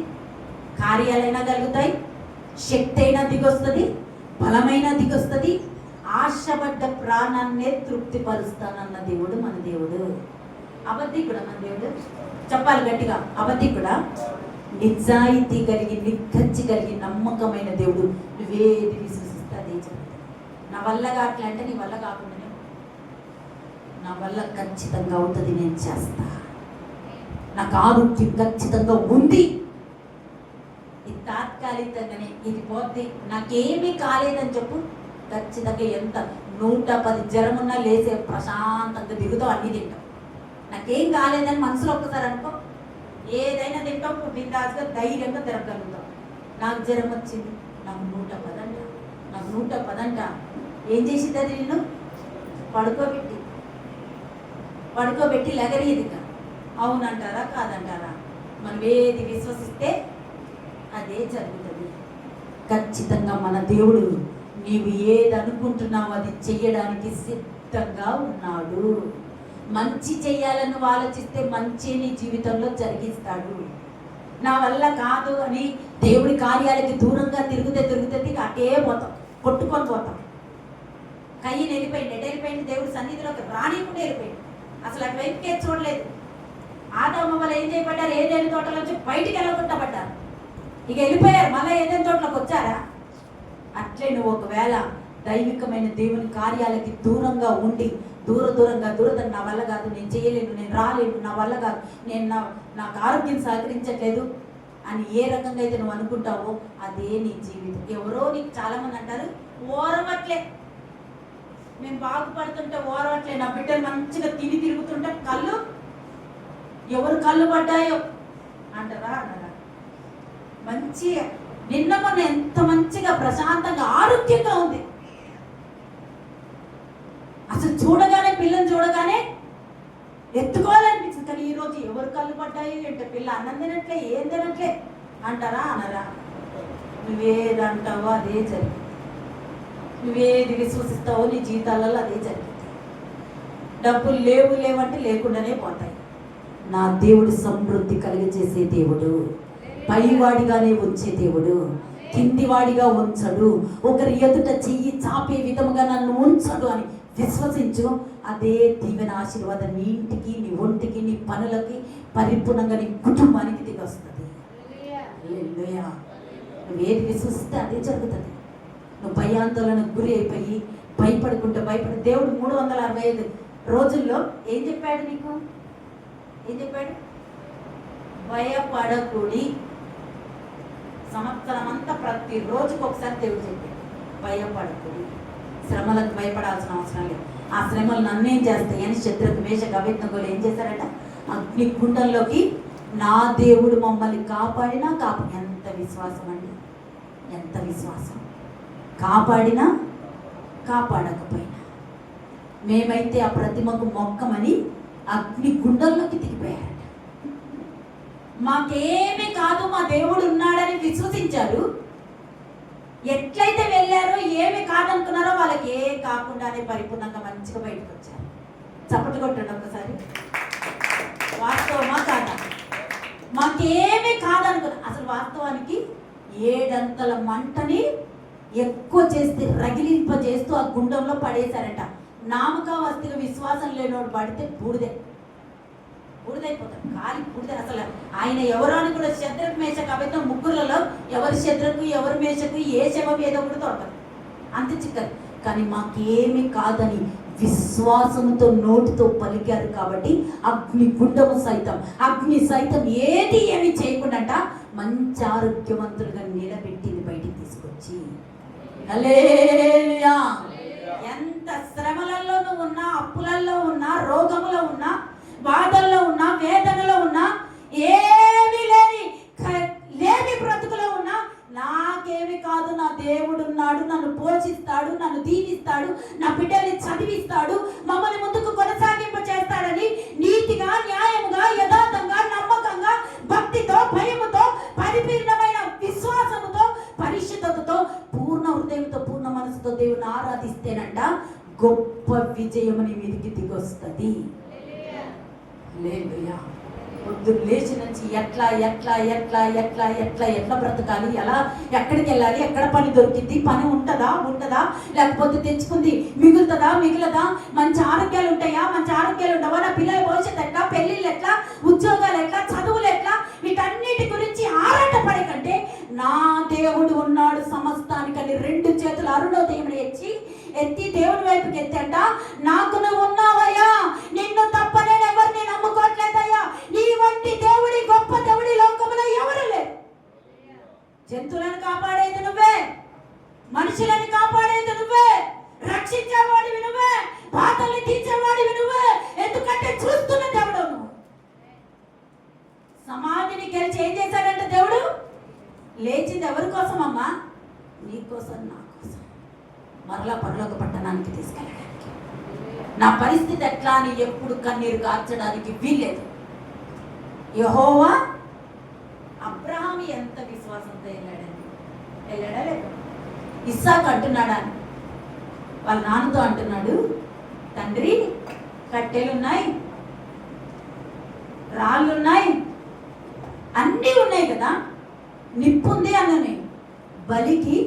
కార్యాలైనా కలుగుతాయి, శక్తి అయినా దిగొస్తుంది, బలమైన దిగొస్తుంది, ఆశపడ్డ ప్రాణాన్నే తృప్తిపరుస్తానన్న దేవుడు మన దేవుడు. అబద్ధికుడా మన దేవుడు? చెప్పాలి గట్టిగా, అబద్ధికుడా? నిజాయితీ కలిగి, నిక్కచ్చి కలిగి, నమ్మకమైన దేవుడు. నువ్వేది విశ్వసిస్తే అదే చెప్తాడు. నా వల్ల కావట్లే అంటే నీ వల్ల కాకుండానే, నా వల్ల ఖచ్చితంగా అవుతుంది, నేను చేస్తా, నాకు ఆరోగ్యం ఖచ్చితంగా ఉంది, ఇది తాత్కాలికంగానే, ఇది పోతే, నాకేమీ కాలేదని చెప్పు, ఖచ్చితంగా ఎంత 110 జ్వరం ఉన్నా లేసే ప్రశాంతంగా దిగుతావు, అన్నీ తింటావు. నాకేం కాలేదని మనసులో ఒక్కసారి అనుకో, ఏదైనా తింటావు, బిందాస్గా ధైర్యంగా తిరగలుగుతావు. నాకు జ్వరం వచ్చింది, నాకు 110 అంట, నాకు 110 అంట. ఏం చేసింది అది? నేను పడుకోబెట్టి లెగరీది. అవునంటారా కాదంటారా? మనం ఏది విశ్వసిస్తే అదే జరుగుతుంది. ఖచ్చితంగా మన దేవుడు నీవు ఏది అనుకుంటున్నావు అది చెయ్యడానికి సిద్ధంగా ఉన్నాడు. మంచి చెయ్యాలని ఆలోచిస్తే మంచి నీ జీవితంలో జరిగిస్తాడు. నా వల్ల కాదు అని దేవుడి కార్యాలకి దూరంగా తిరుగుతే అటే పోతాం, కొట్టుకొని పోతాం. కయ్యని వెళ్ళిపోయింది దేవుడి సన్నిధిలోకి రానికుండా వెళ్ళిపోయింది. అసలు అటువైపుకే చూడలేదు. ఆదాము వల్ల ఏం చేయబడ్డారు? ఏదైనా తోటలోంచి బయటికి వెళ్ళకుండా పడ్డారు. ఇక వెళ్ళిపోయారు, మళ్ళీ ఏదైనా తోటలోకి వచ్చారా? అట్లే నువ్వు ఒకవేళ దైవికమైన దేవుని కార్యాలకి దూరంగా ఉండి దూరంగా నా వల్ల కాదు, నేను చేయలేను, నేను రాలేను, నా వల్ల కాదు, నేను నాకు ఆరోగ్యం సహకరించట్లేదు అని ఏ రకంగా అయితే నువ్వు అనుకుంటావో అదే నీ జీవితం. ఎవరో నీకు చాలామంది అంటారు, ఓరవట్లే, మేము బాగుపడుతుంటే ఓరవట్లే, నా బిడ్డలు మంచిగా తిరుగుతుంటే కళ్ళు, ఎవరు కళ్ళు పడ్డాయో అంటారా? అన్నారా? మంచి నిన్న మొన్న ఎంత మంచిగా ప్రశాంతంగా ఆరోగ్యంగా ఉంది, అసలు చూడగానే, పిల్లని చూడగానే ఎత్తుకోవాలనిపించింది. కానీ ఈరోజు ఎవరు కళ్ళు పడ్డాయి అంటే పిల్ల అన్నం తినట్లే, ఏం తినట్లే అంటారా? అనరా? నువ్వేది అంటావో అదే జరిగింది. నువ్వేది విశ్వసిస్తావో నీ జీవితాలలో అదే జరిగింది. డబ్బులు లేవంటే లేకుండానే పోతాయి. నా దేవుడు సమృద్ధి కలిగజేసే దేవుడు, పైవాడిగానే ఉంచే దేవుడు, కిందివాడిగా ఉంచడు, ఒకరి ఎదుట చెయ్యి చాపే విధముగా నన్ను ఉంచడు అని విశ్వసించు. అదే దీవెన ఆశీర్వాదం నీ ఇంటికి, నీ ఒంటికి, నీ పనులకి, పరిపూర్ణంగా నీ కుటుంబానికి దిగి వస్తుంది. నువ్వేది విశ్వసిస్తే అదే జరుగుతుంది. నువ్వు భయాందోళనకు గురి అయిపోయి భయపడి దేవుడు 365 రోజుల్లో ఏం చెప్పాడు నీకు? ఏం చెప్పాడు? భయపడకుడి. సంవత్సరం అంతా ప్రతి రోజుకు ఒకసారి దేవుడు చెప్పాడు, భయపడకుడి. శ్రమలకు భయపడాల్సిన అవసరం లేదు. ఆ శ్రమలు నన్నేం చేస్తాయి అని శత్రుకు మేషకు అబేద్నెగోలు ఏం చేశారట? అగ్ని గుండంలోకి నా దేవుడు మమ్మల్ని కాపాడినా ఎంత విశ్వాసం అండి, ఎంత విశ్వాసం! కాపాడినా కాపాడకపోయినా మేమైతే ఆ ప్రతిమకు మొక్కమని అగ్ని గుండంలోకి దిగిపోయారట. మాకేమీ కాదు, మా దేవుడు ఉన్నాడని విశ్వసించారు. ఎట్లయితే వెళ్ళారో, ఏమి కాదనుకున్నారో వాళ్ళకి ఏం కాకుండానే పరిపూర్ణంగా మంచిగా బయటకు వచ్చారు. చప్పట్లు కొట్టండి ఒకసారి. వాస్తవమా కాదా? మాకేమీ కాదనుకున్నా. అసలు వాస్తవానికి 7 అంతల మంటని ఎక్కువ చేస్తే రగిలింపజేస్తూ ఆ గుండంలో పడేశారట. నామకావస్తిగా విశ్వాసం లేనోడు పడితే బూడిదైపోతాడు, కాలి బూడిద. అసలు ఆయన ఎవరో అని కూడా శత్రుకు మేషకు అబేద్నెగో ముగ్గురులలో ఎవరి శత్రుకు, ఎవరి మేషకు, ఏ శవం ఏదో కూడా దొరకదు, అంత చిక్కదు. కానీ మాకేమీ కాదని విశ్వాసంతో నోటితో పలికారు కాబట్టి అగ్ని సైతం ఏమీ చేయకుండా మంచి ఆరోగ్యవంతులుగా నిలబెట్టింది, బయటికి తీసుకొచ్చి. హల్లెలూయా! ఎంత శ్రమలలో నువ్వు ఉన్నా, అప్పులలో ఉన్నా, రోగములో ఉన్నా, బాధల్లో ఉన్నా, వేదనలో ఉన్నా, ఏమీ లేని బ్రతుకులో ఉన్నా, నాకేమి కాదు, నా దేవుడు ఉన్నాడు, నన్ను పోషిస్తాడు, నన్ను దీవిస్తాడు, నా బిడ్డల్ని చదివిస్తాడు, మమ్మల్ని ముందుకు కొనసాగింప చేస్తాడని నీతిగా, న్యాయముగా, యథార్థంగా, నమ్మకంగా, భక్తితో, భయముతో పరిపూర్ణమైన ఉంటేనంట గొప్ప విజయం నీ మీదికి దిగొస్తుంది. హల్లెలూయా. పొద్దున్న లేచి నుంచి ఎట్లా ఎట్లా ఎట్లా ఎట్లా ఎట్లా ఎట్లా బ్రతకాలి, ఎలా ఎక్కడికి వెళ్ళాలి, ఎక్కడ పని దొరికింది, పని ఉంటుందా లేకపోతే తెచ్చుకుంది మిగులుతుందా, మంచి ఆరోగ్యాలు ఉంటాయా, మంచి ఆరోగ్యాలు ఉండవా, నా పిల్లల భవిష్యత్తు ఎట్లా, పెళ్ళిళ్ళు ఎట్లా, ఉద్యోగాలు ఎట్లా, చదువులు ఎట్లా, వీటన్నిటి గురించి ఆరాటపడే కంటే నా దేవుడు ఉన్నాడు సమస్తానికని 2 చేతులు అరుణోదయముని ఎత్తి దేవుని వైపుకి ఎత్తంట. నాకు నువ్వు ఉన్నావయ్యా, నిన్ను తప్ప నేను ఎవరిని నమ్ముకోవట్లేదయ్యా, నీ వంటి దేవుడి గొప్ప దేవుడి లోకంలో ఎవరు లేరు. జంతువులను కాపాడేది నువ్వే, మనుషులను కాపాడేది నువ్వే, రక్షించేవాడివి నువ్వే, బాధల్ని తీర్చేవాడివి నువ్వే. ఎందుకంటే చూస్తున్న దేవుడు నువ్వు. సమాధిని గెలిచి ఏం చేశాడంటే దేవుడు లేచింది ఎవరి కోసం అమ్మా? నీ కోసం, నా కోసం, మరలా పరలోక పట్టణానికి తీసుకెళ్ళడానికి. నా పరిస్థితి ఎట్లా అని ఎప్పుడు కన్నీరు కార్చడానికి వీల్లేదు. యెహోవా అబ్రహాము ఎంత విశ్వాసంతో వెళ్ళాడా లేదు? ఇస్సాకు అంటున్నాడా, వాళ్ళ నాన్నతో అంటున్నాడు, తండ్రి కట్టెలున్నాయి, రాళ్ళున్నాయి, అన్నీ ఉన్నాయి కదా, నిప్పుంది అన్ననే, బలికి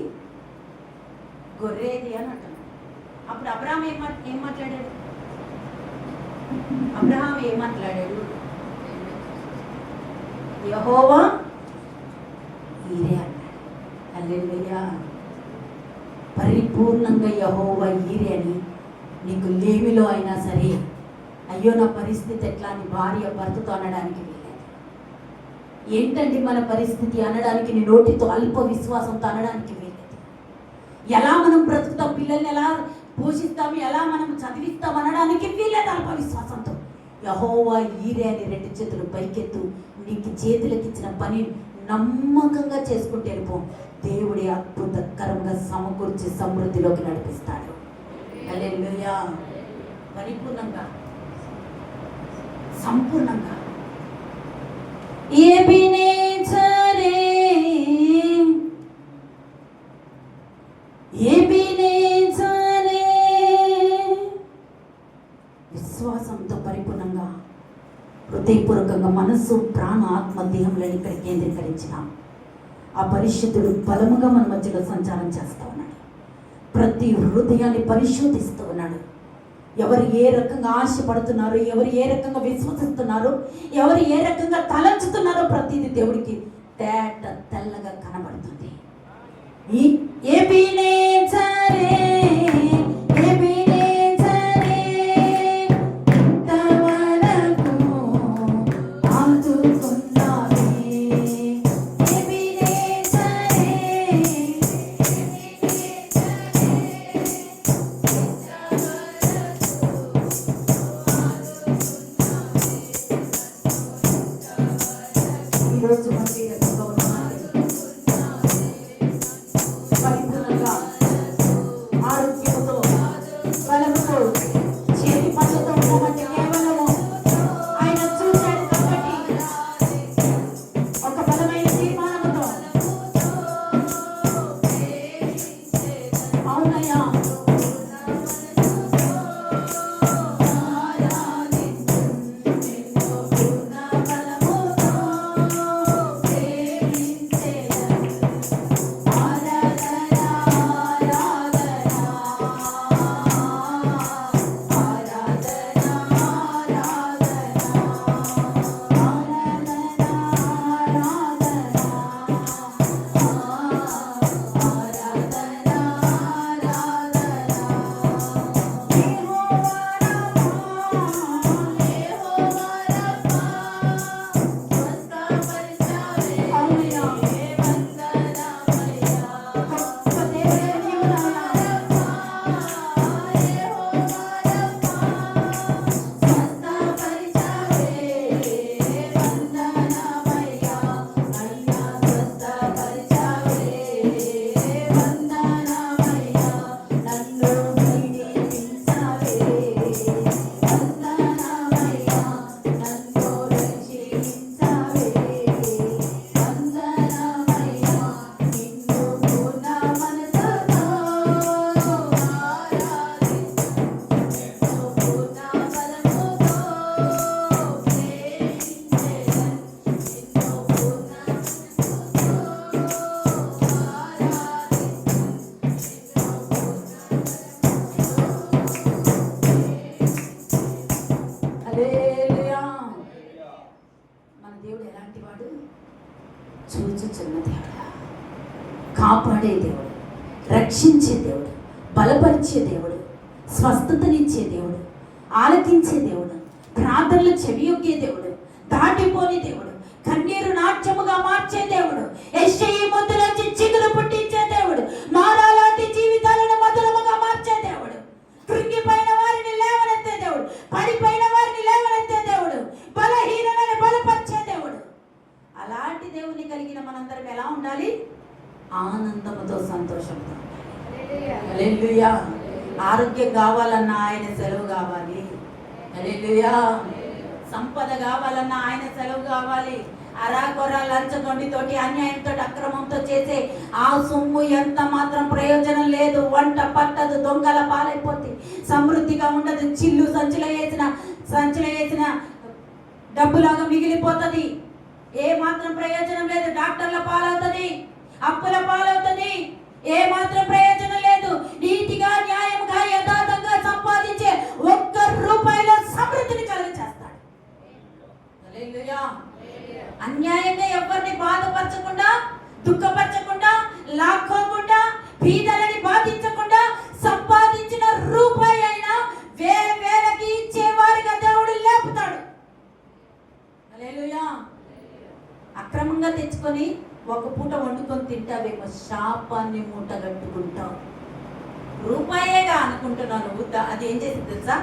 గొర్రెది అని అంటున్నాడు. అప్పుడు అబ్రహాం ఏం మాట్లాడాడు? యెహోవా ఈరే అన్నాడు. హల్లెలూయా. పరిపూర్ణంగా యెహోవా ఈరే అని నీకు లేమిలో అయినా సరే, అయ్యో నా పరిస్థితి ఎట్లా అని భార్య భర్తతో అనడానికి వీలేదు. ఏంటండి మన పరిస్థితి అనడానికి నీ నోటితో అల్ప విశ్వాసంతో అనడానికి వీలేదు. ఎలా మనం బ్రతుకుతాం, పిల్లల్ని ఎలా పోషిస్తాం, ఎలా మనం చదివిస్తాం అనడానికి వీలేదు అల్ప విశ్వాసంతో. యెహోవా ఈరే అని 2 చేతులు పైకెత్తు. నీకు చేతులకు ఇచ్చిన పని నమ్మకంగా చేసుకుంటే వెళ్ళిపో. దేవుడి అద్భుతకరంగా సమకూర్చి సమృద్ధిలోకి నడిపిస్తాడు. హల్లెలూయా. పరిపూర్ణంగా, సంపూర్ణంగా. ఎబినేజరే విశ్వాసంతో పరిపూర్ణంగా, హృదయపూర్వకంగా మనస్సు, ప్రాణ, ఆత్మ, దేహంలోని ఇక్కడ కేంద్రీకరించినాం. ఆ పరిశుద్ధుడు బలముగా మన మధ్యలో సంచారం చేస్తూ ఉన్నాడు. ప్రతి హృదయాన్ని పరిశోధిస్తూ ఉన్నాడు. ఎవరు ఏ రకంగా ఆశపడుతున్నారు, ఎవరు ఏ రకంగా విశ్వసిస్తున్నారు, ఎవరు ఏ రకంగా తలంచుతున్నారో ప్రతిదీ దేవుడికి తెల్లగా కనబడుతుంది. చూచుచున్న దేవుడు, కాపాడే దేవుడు, రక్షించే దేవుడు, బలపరిచే దేవుడు, స్వస్థతనిచ్చే దేవుడు, ఆలకించే దేవుడు, ప్రార్థనలు చెవియొగ్గే దేవుడు, దాటిపోని దేవుడు, కన్నీరు నాట్యముగా మార్చే దేవుడు, యెషయి మొదలుచి చిగురు పుట్టించే దేవుడు, మారాలాంటి జీవితాలను మధురముగా మార్చే దేవుడు, కృంగిపోయిన వారిని లేవనెత్తే దేవుడు, పడిపోయిన వారిని లేవనెత్తే దేవుడు, బలహీనులను బలపరిచే దేవుడు. అలాంటి దేవుని కలిగిన మనందరం ఎలా ఉండాలి? ఆనందముతో, సంతోషంతో. హల్లెలూయా. ఆరోగ్యం కావాలన్నా ఆయన సెలవు కావాలి. హల్లెలూయా. సంపద కావాలన్నా ఆయన సెలవు కావాలి. అరాకొర లంచగొండితోటి, అన్యాయంతో, అక్రమంతో చేసే ఆ సొమ్ము ఎంత మాత్రం ప్రయోజనం లేదు. వంట పట్టదు, దొంగల పాలైపోతుంది, సమృద్ధిగా ఉండదు. చిల్లు సంచులో వేసిన డబ్బులాగా మిగిలిపోతుంది. ఏ మాత్రం ప్రయోజనం లేదు. డాక్టర్ల పాలవుతుంది, అప్పుల పాలవుతుంది. ఏ మాత్రం ప్రయోజనం లేదు. నీతిగా, న్యాయంగా, యథార్థంగా సంపాదించే ఒక్క రూపాయిలో సమృద్ధిని కలిగజేస్తాడు. హల్లెలూయా. అన్యాయంగా ఎవరిని బాధపరచకుండా, దుఃఖపరచకుండా, లాక్కోకుండా, బీదలని బాధించకుండా సంపాదించిన రూపాయి అయినా వేలకి ఇచ్చేవారిగా దేవుడు లేపుతాడు. హల్లెలూయా. అక్రమంగా తెచ్చుకొని ఒక పూట వండుకొని తింటావేమో, శాపాన్ని మూట కట్టుకుంటావు. రూపాయేగా అనుకుంటున్నాను, అది ఏం చేసింది తెలుసా?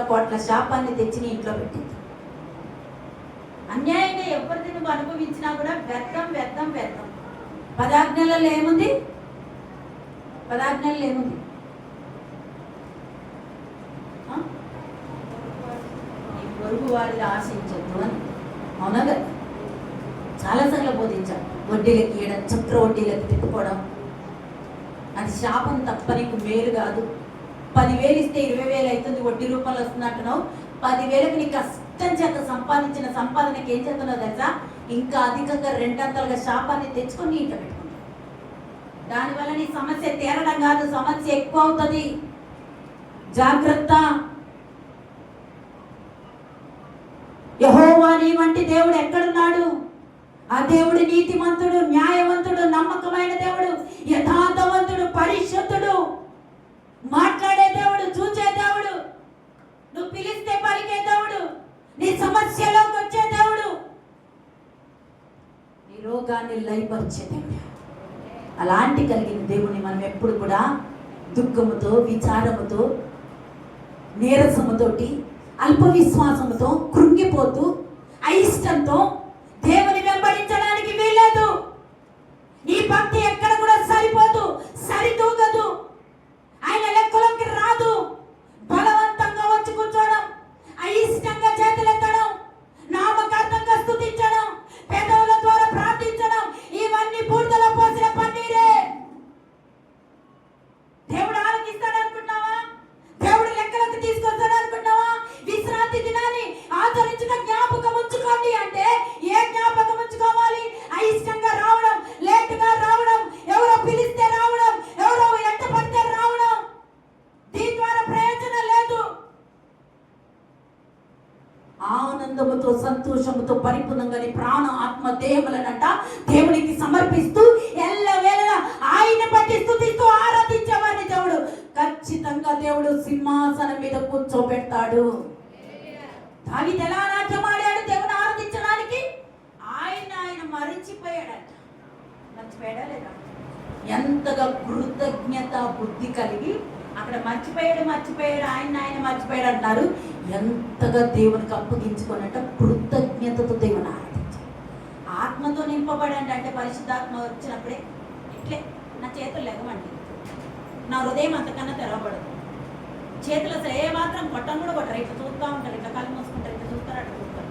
కోట్ల శాపాన్ని తెచ్చి నీ ఇంట్లో పెట్టింది. అన్యాయంగా ఎవరిది నువ్వు అనుభవించినా కూడా వ్యర్థం. 10 ఆజ్ఞలలో ఏముంది? 10 ఆజ్ఞలలో ఏముంది? నీ పొరుగు వారిని ఆశించద్దు అని. అవునా కదా? చాలాసార్లు బోధించాం. వడ్డీలకి ఇవ్వడం, చక్ర వడ్డీలకి తిప్పుకోవడం, అది శాపం తప్ప నీకు మేలు కాదు. 10,000 ఇస్తే 20,000 అవుతుంది, వడ్డీ రూపాయలు వస్తుంది అంటున్నావు. 10,000కి నీ కష్టం చేత సంపాదించిన సంపాదనకి ఏం చేస్తున్నావు తెలుసా? ఇంకా అధికంగా 2 అంతలుగా శాపాన్ని తెచ్చుకొని నీ ఇంట్లో పెట్టుకుంటావు. దానివల్ల నీ సమస్య తీరడం కాదు, సమస్య ఎక్కువ అవుతుంది. జాగ్రత్త. యెహోవా నీ వంటి దేవుడు ఎక్కడున్నాడు? ఆ దేవుడు నీతిమంతుడు, న్యాయవంతుడు, నమ్మకమైన దేవుడు, యథార్థవంతుడు, పరిశుద్ధుడు, మాట్లాడే దేవుడు, చూచే దేవుడు, నువ్వు పిలిస్తే పలికే దేవుడు, నీ సమస్యలోకి వచ్చే దేవుడు, నీ రోగాన్ని లయపరిచే దేవుడు. అలాంటి కలిగిన దేవుని మనం ఎప్పుడు కూడా దుఃఖముతో, విచారముతో, నీరసముతోటి, అల్ప విశ్వాసముతో, కృంగిపోతూ, అయిష్టంతో దేవుని వెంబడించడానికి వీలేదు. నీ భక్తి ఎక్కడ కూడా సరిపోదు, సరితూగదు, ఆయన లెక్కలోకి రాదు. బలవంతంగా వచ్చి కూర్చోవడం, అయిష్టంగా చేతులెత్తడం, నామకార్థంగా స్తుతించడం, పెదవుల ద్వారా ప్రార్థించడం, ఇవన్నీ బూడిదలో పోసిన పన్నీరే. దేవుడు ఆలకిస్తాడు అనుకున్నావా? దేవుడు లెక్కలోకి తీసుకొస్తాడు అనుకున్నావా? విశ్రాంతి దినాన్ని ఆచరించిన జ్ఞాపకం ఉంచుకోండి అంటే ఏ జ్ఞాపకం ఉంచుకోవాలి? అయిష్టంగా రావడం, లేటుగా రావడం, ఎవరో పిలిస్తే రావడం, ఎవరో ఎంట పడితే రావడం, దీని ద్వారా ప్రయోజనం లేదు. ఆనందముతో, సంతోషముతో పరిపూర్ణంగా నీ ప్రాణ, ఆత్మ, దేహములనంట దేవునికి సమర్పిస్తూ ఎల్లవేళలా ఆయన బట్టి స్తుతిస్తూ ఆరాధించేవారిని దేవుడు ఖచ్చితంగా దేవుడు సింహాసనం మీద కూర్చోబెడతాడు. దావీదు ఎలా నాట్యమాడాడు దేవుని ఆరాధించడానికి? ఆయన మరిచిపోయాడట. మర్చిపోయాడా లేదా? ఎంతగా కృతజ్ఞత బుద్ధి కలిగి అక్కడ మర్చిపోయాడు ఆయన మర్చిపోయాడు అంటారు. ఎంతగా దేవునికి అప్పగించుకున్నట్ట కృతజ్ఞతతో దేవుని ఆరాధించాడు. ఆత్మతో నింపబడండి అంటే పరిశుద్ధాత్మ వచ్చినప్పుడే ఇట్లే నా చేతులు లెగమండి, నా హృదయం అంతకన్నా తెరవబడదు. చేతులు అసలు ఏ మాత్రం కొట్టం కూడా కొట్టరు, ఇట్లా చూస్తూ ఉంటారు, ఇట్లా కళ్ళు మూసుకుంటారు, ఇట్లా చూస్తారు, అట్లా చూస్తారు.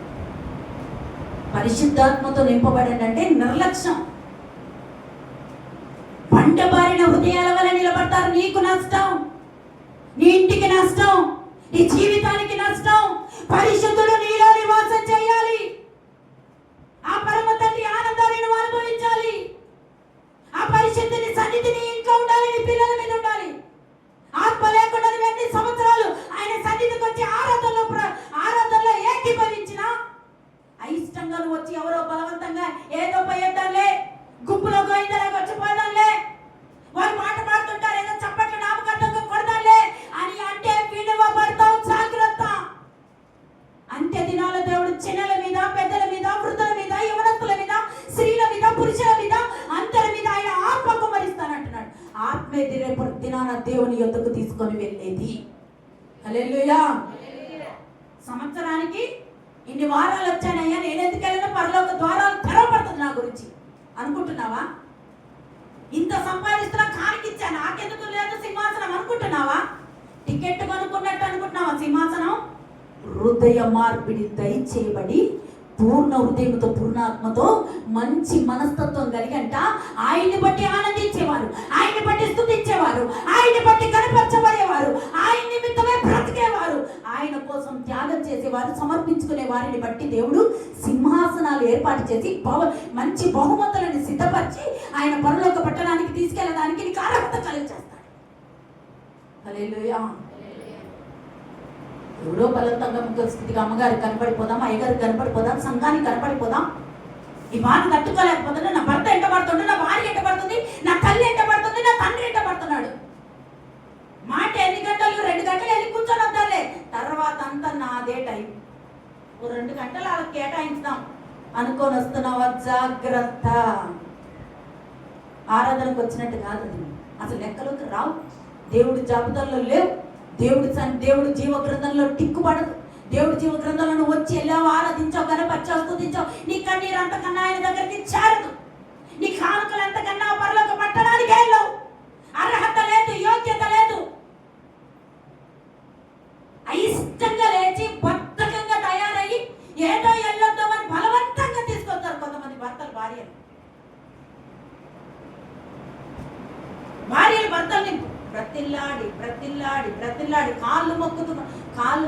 పరిశుద్ధాత్మతో నింపబడండి అంటే నిర్లక్ష్యం. పంటబారిన హృదయాల వల్ల నిలబడతారు. నీకు నష్టం, నీ ఇంటికి నష్టం, నీ జీవితానికి నష్టం. పరిశుద్ధుడు నీలో నివాసం చేయాలి. ఆ పరమ తండ్రి ఆనందాన్ని నువ్వు అనుభవించాలి. ఆ పరిశుద్ధుని సన్నిధిని ఇంట్లో ఉండాలి, నీ పిల్లల మీద ఉండాలి. ఆత్మ లేకుండా ఎన్ని సంవత్సరాలు ఆయన సన్నిధికి వచ్చి ఆరాధనలో ఏకీభవించిన అయిష్టంగా నువ్వు వచ్చి ఎవరో బలవంతంగా ఏదో పోయేద్దా హల్లెలూయా. సంవత్సరానికి ఇన్ని వారాలు వచ్చానయ్యా, నేను ఎందుకు వెళ్ళినా పరలోక ద్వారాలు తెరవబడుతుంది నా గురించి అనుకుంటున్నావా? ఇంత సంపాదిస్తున్నా కానికిచ్చా, నాకెందుకు లేదు సింహాసనం అనుకుంటున్నావా? టికెట్ కొనుక్కున్నట్టు అనుకుంటున్నావా సింహాసనం? హృదయ మార్పిడి దయచేయబడి పూర్ణ హృదయంతో పూర్ణాత్మతో మంచి మనస్తత్వం కలిగంట ఆయన్ని బట్టి ఆనందించేవారు, ఆయన్ని బట్టి స్తుతించేవారు, ఆయన్ని బట్టి కనపరచబడేవారు, ఆయన నిమిత్తమే బ్రతికేవారు, ఆయన కోసం త్యాగం చేసేవారు, సమర్పించుకునే వారిని బట్టి దేవుడు సింహాసనాలు ఏర్పాటు చేసి మంచి బహుమతులను సిద్ధపరిచి ఆయన పరలోక పట్టణానికి తీసుకెళ్ళడానికి నీకు అర్హత కలిగజేస్తాడు. హల్లెలూయా. ఎవరో బలవంతంగా స్థితిగా అమ్మగారికి కనపడిపోదాం, అయ్యగారికి కనపడిపోదాం, సంఘానికి కనపడిపోదాం. ఈ బాధ తట్టుకోలేకపోతున్నా, నా భర్త ఎంట పడుతుంది, నా భార్య ఎంట పడుతుంది, నా తల్లి ఎంట పడుతుంది, నా తండ్రి ఎంట పడుతున్నాడు. మాట ఎన్ని గంటలు 2 గంటలు వెళ్ళి కూర్చొని వద్దాలే, తర్వాత అంతా నాదే టైం. 2 గంటలు వాళ్ళకి కేటాయించుదాం అనుకొని వస్తున్నావా? జాగ్రత్త. ఆరాధనకు వచ్చినట్టు కాదు అది, అసలు లెక్కలోకి రావు, దేవుడి జాబితాల్లో లేవు, దేవుడు జీవ గ్రంథంలో టిక్కుపడదు. దేవుడి జీవ గ్రంథంలో వచ్చి వెళ్ళావు, ఆరాధించావు, కనపరిచావు, స్తుతించావు, నీ కన్నీరు అంతకన్నా ఆయన దగ్గరికి చేరదు, నీ కానుకలు అంతకన్నా పరలోక పట్టడానికి వెళ్ళావు. అర్హత లేదు, యోగ్యత లేదు, అయిష్టంగా లేచి బద్ధకంగా తయారయ్యి ఏదో వెళ్ళొద్దామని బలవంతంగా తీసుకొస్తారు కొంతమంది భర్తలు భార్యలు భర్తల్ని ప్రతిల్లాడి కాళ్ళు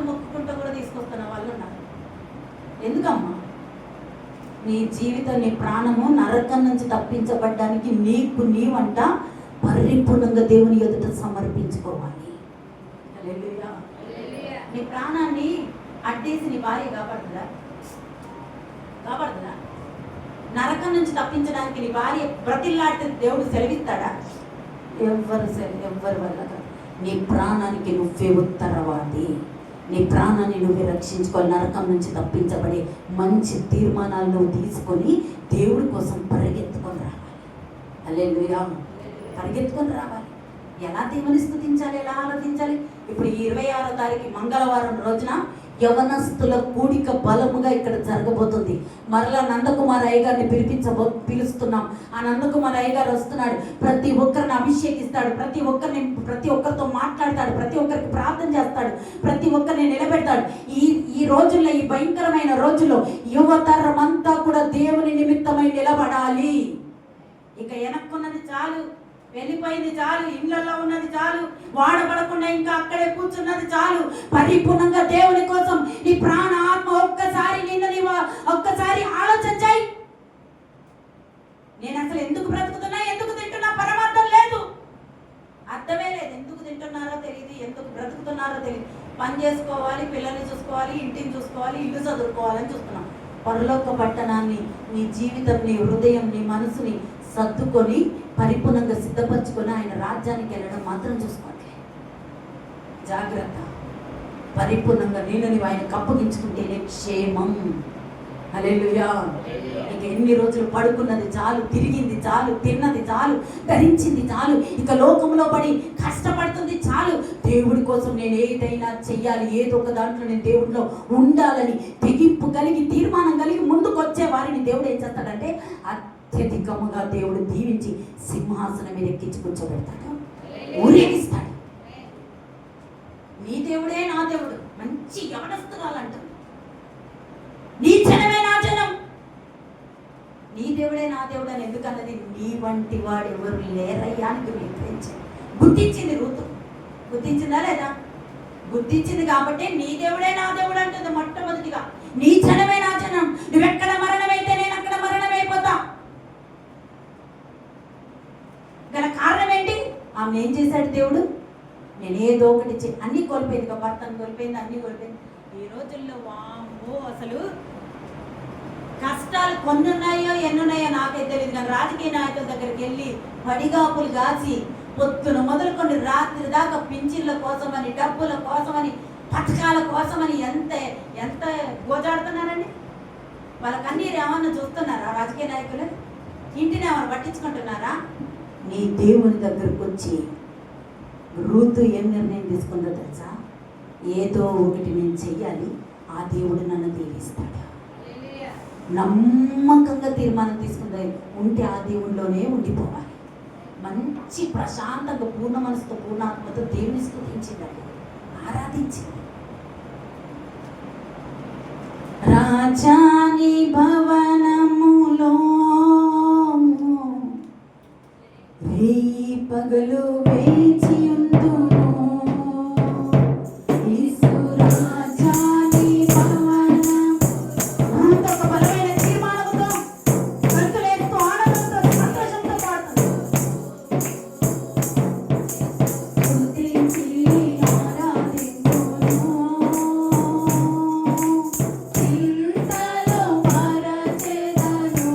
మొక్కుకుంటూ కూడా తీసుకొస్తున్న వాళ్ళు ఉన్నారు. ఎందుకమ్మా? నీ జీవితం, నీ ప్రాణము నరకం నుంచి తప్పించబడ్డానికి నీవంట పరిపూర్ణంగా దేవుని ఎదుట సమర్పించుకోవాలి. హల్లెలూయా. నీ ప్రాణాన్ని అడ్డేసి నీ భార్య కాపాడుతుందా? నరకం నుంచి తప్పించడానికి నీ భార్య బ్రతిల్లాడితే దేవుడు సెలవిస్తాడా? ఎవ్వరి వల్ల. నీ ప్రాణానికి నువ్వే ఉత్తరవాది, నీ ప్రాణాన్ని నువ్వే రక్షించుకొని నరకం నుంచి తప్పించబడే మంచి తీర్మానాలు నువ్వు తీసుకొని దేవుడి కోసం పరిగెత్తుకొని రావాలి. హల్లెలూయా. పరిగెత్తుకొని రావాలి. ఎలా దేవుని స్తుతించాలి, ఎలా ఆరాధించాలి? ఇప్పుడు 26వ తారీఖు మంగళవారం రోజున యవనస్తుల కూడిక బలముగా ఇక్కడ జరగబోతుంది. మరలా నందకుమార్ అయ్య గారిని పిలుస్తున్నాం. ఆ నందకుమార్ అయ్య గారు వస్తున్నాడు, ప్రతి ఒక్కరిని అభిషేకిస్తాడు, ప్రతి ఒక్కరితో మాట్లాడతాడు, ప్రతి ఒక్కరికి ప్రార్థన చేస్తాడు, ప్రతి ఒక్కరిని నిలబెడతాడు. ఈ రోజుల్లో, ఈ భయంకరమైన రోజుల్లో యువతరం అంతా కూడా దేవుని నిమిత్తమై నిలబడాలి. ఇక వెనక్కున్నది చాలు, వెళ్ళిపోయింది చాలు, ఇళ్లలో ఉన్నది చాలు, వాడబడకుండా ఇంకా అక్కడే కూర్చున్నది చాలు. పరిపూర్ణంగా దేవుని కోసం నీ ప్రాణ ఆత్మ ఒక్కసారి ఆలోచన చేయి. నేను అసలు ఎందుకు బ్రతుకుతున్నా, ఎందుకు తింటున్నా, పరమార్థం లేదు, అర్థమే లేదు. ఎందుకు తింటున్నారో తెలియదు, ఎందుకు బ్రతుకుతున్నారో తెలియదు. పని చేసుకోవాలి, పిల్లల్ని చూసుకోవాలి, ఇంటిని చూసుకోవాలి, ఇల్లు చదువుకోవాలని చూస్తున్నాం. పరలోక పట్టణాన్ని, నీ జీవితం, నీ హృదయం, నీ మనసుని సర్దుకొని పరిపూర్ణంగా సిద్ధపరచుకొని ఆయన రాజ్యానికి వెళ్ళడం మాత్రం చూసుకోండి. జాగ్రత్త. పరిపూర్ణంగా నీవు ఆయనకు అప్పగించుకుంటేనే క్షేమం. హల్లెలూయా. ఇక ఎన్ని రోజులు పడుకున్నది చాలు, తిరిగింది చాలు, తిన్నది చాలు, ధరించింది చాలు, ఇక లోకంలో పడి కష్టపడుతుంది చాలు. దేవుడి కోసం నేను ఏదైనా చెయ్యాలి, ఏదో ఒక దాంట్లో నేను దేవుడిలో ఉండాలని తెగింపు కలిగి, తీర్మానం కలిగి ముందుకు వచ్చే వారిని దేవుడు ఏం చేస్తాడంటే అత్యధికముగా దేవుడు దీవించి సింహాసనం మీద ఎక్కించి కూర్చోబెడతాడు, ఊరేగిస్తాడు. నీ దేవుడే నా దేవుడు, మంచి యవనస్తురాలంటారు. నీ జనమే నా జనం, నీ దేవుడే నా దేవుడు అని ఎందుకన్నది? నీ వంటి వాడు ఎవరు లేరయ్యా అని గుర్తించింది రూతు. గుర్తించిందా లేదా? గుర్తించింది కాబట్టి నీ దేవుడే నా దేవుడు అంటుంది మొట్టమొదటిగా. నీ జనమే నా జనం, నువ్వెక్కడ మరణమైతే నేను అక్కడ మరణమైపోతా. గల కారణం ఏంటి? ఆమె ఏం చేశాడు దేవుడు? నేనేదో ఒకటి అన్ని కోల్పోయింది, భర్తను కోల్పోయింది, అన్ని కోల్పోయింది. ఈ రోజుల్లో వామ్మో, అసలు కష్టాలు కొన్ని ఉన్నాయో ఎన్నున్నాయో నాకైతే తెలియదు, కానీ రాజకీయ నాయకుల దగ్గరికి వెళ్ళి పడిగాపులు కాసి పొద్దున మొదలుకొని రాత్రి దాకా పింఛన్ల కోసమని, డబ్బుల కోసమని, పథకాల కోసమని ఎంత గోజాడుతున్నారండి. వాళ్ళ కన్నీరు ఏమన్నా చూస్తున్నారా రాజకీయ నాయకులు? ఇంటిని ఏమన్నా పట్టించుకుంటున్నారా? నీ దేవుని దగ్గరకు వచ్చి రూతు ఏం నిర్ణయం తీసుకుందో తెలుసా? ఏదో ఒకటి నేను చెయ్యాలి, ఆ దేవుడు నన్ను దీవిస్తాడు. నమ్మకంగా తీర్మానం తీసుకుంది ఉంటే ఆ దేవుడిలోనే ఉండిపోవాలి. మంచి ప్రశాంతంగా పూర్ణ మనసుతో పూర్ణాత్మతో దేవుని స్తుతించిందండి, ఆరాధించింది. రాజాని భవనములో రేయి పగలు వేచి ఉందును, యేసు రాజాని భవనం. ఒక బలమైన తీర్మానంతో గంతులేస్తూ ఆనందంతో సంతోషంతో పాడుతుంది. స్తుతించి ఆరాధింతును, చింతలో మరచెదను,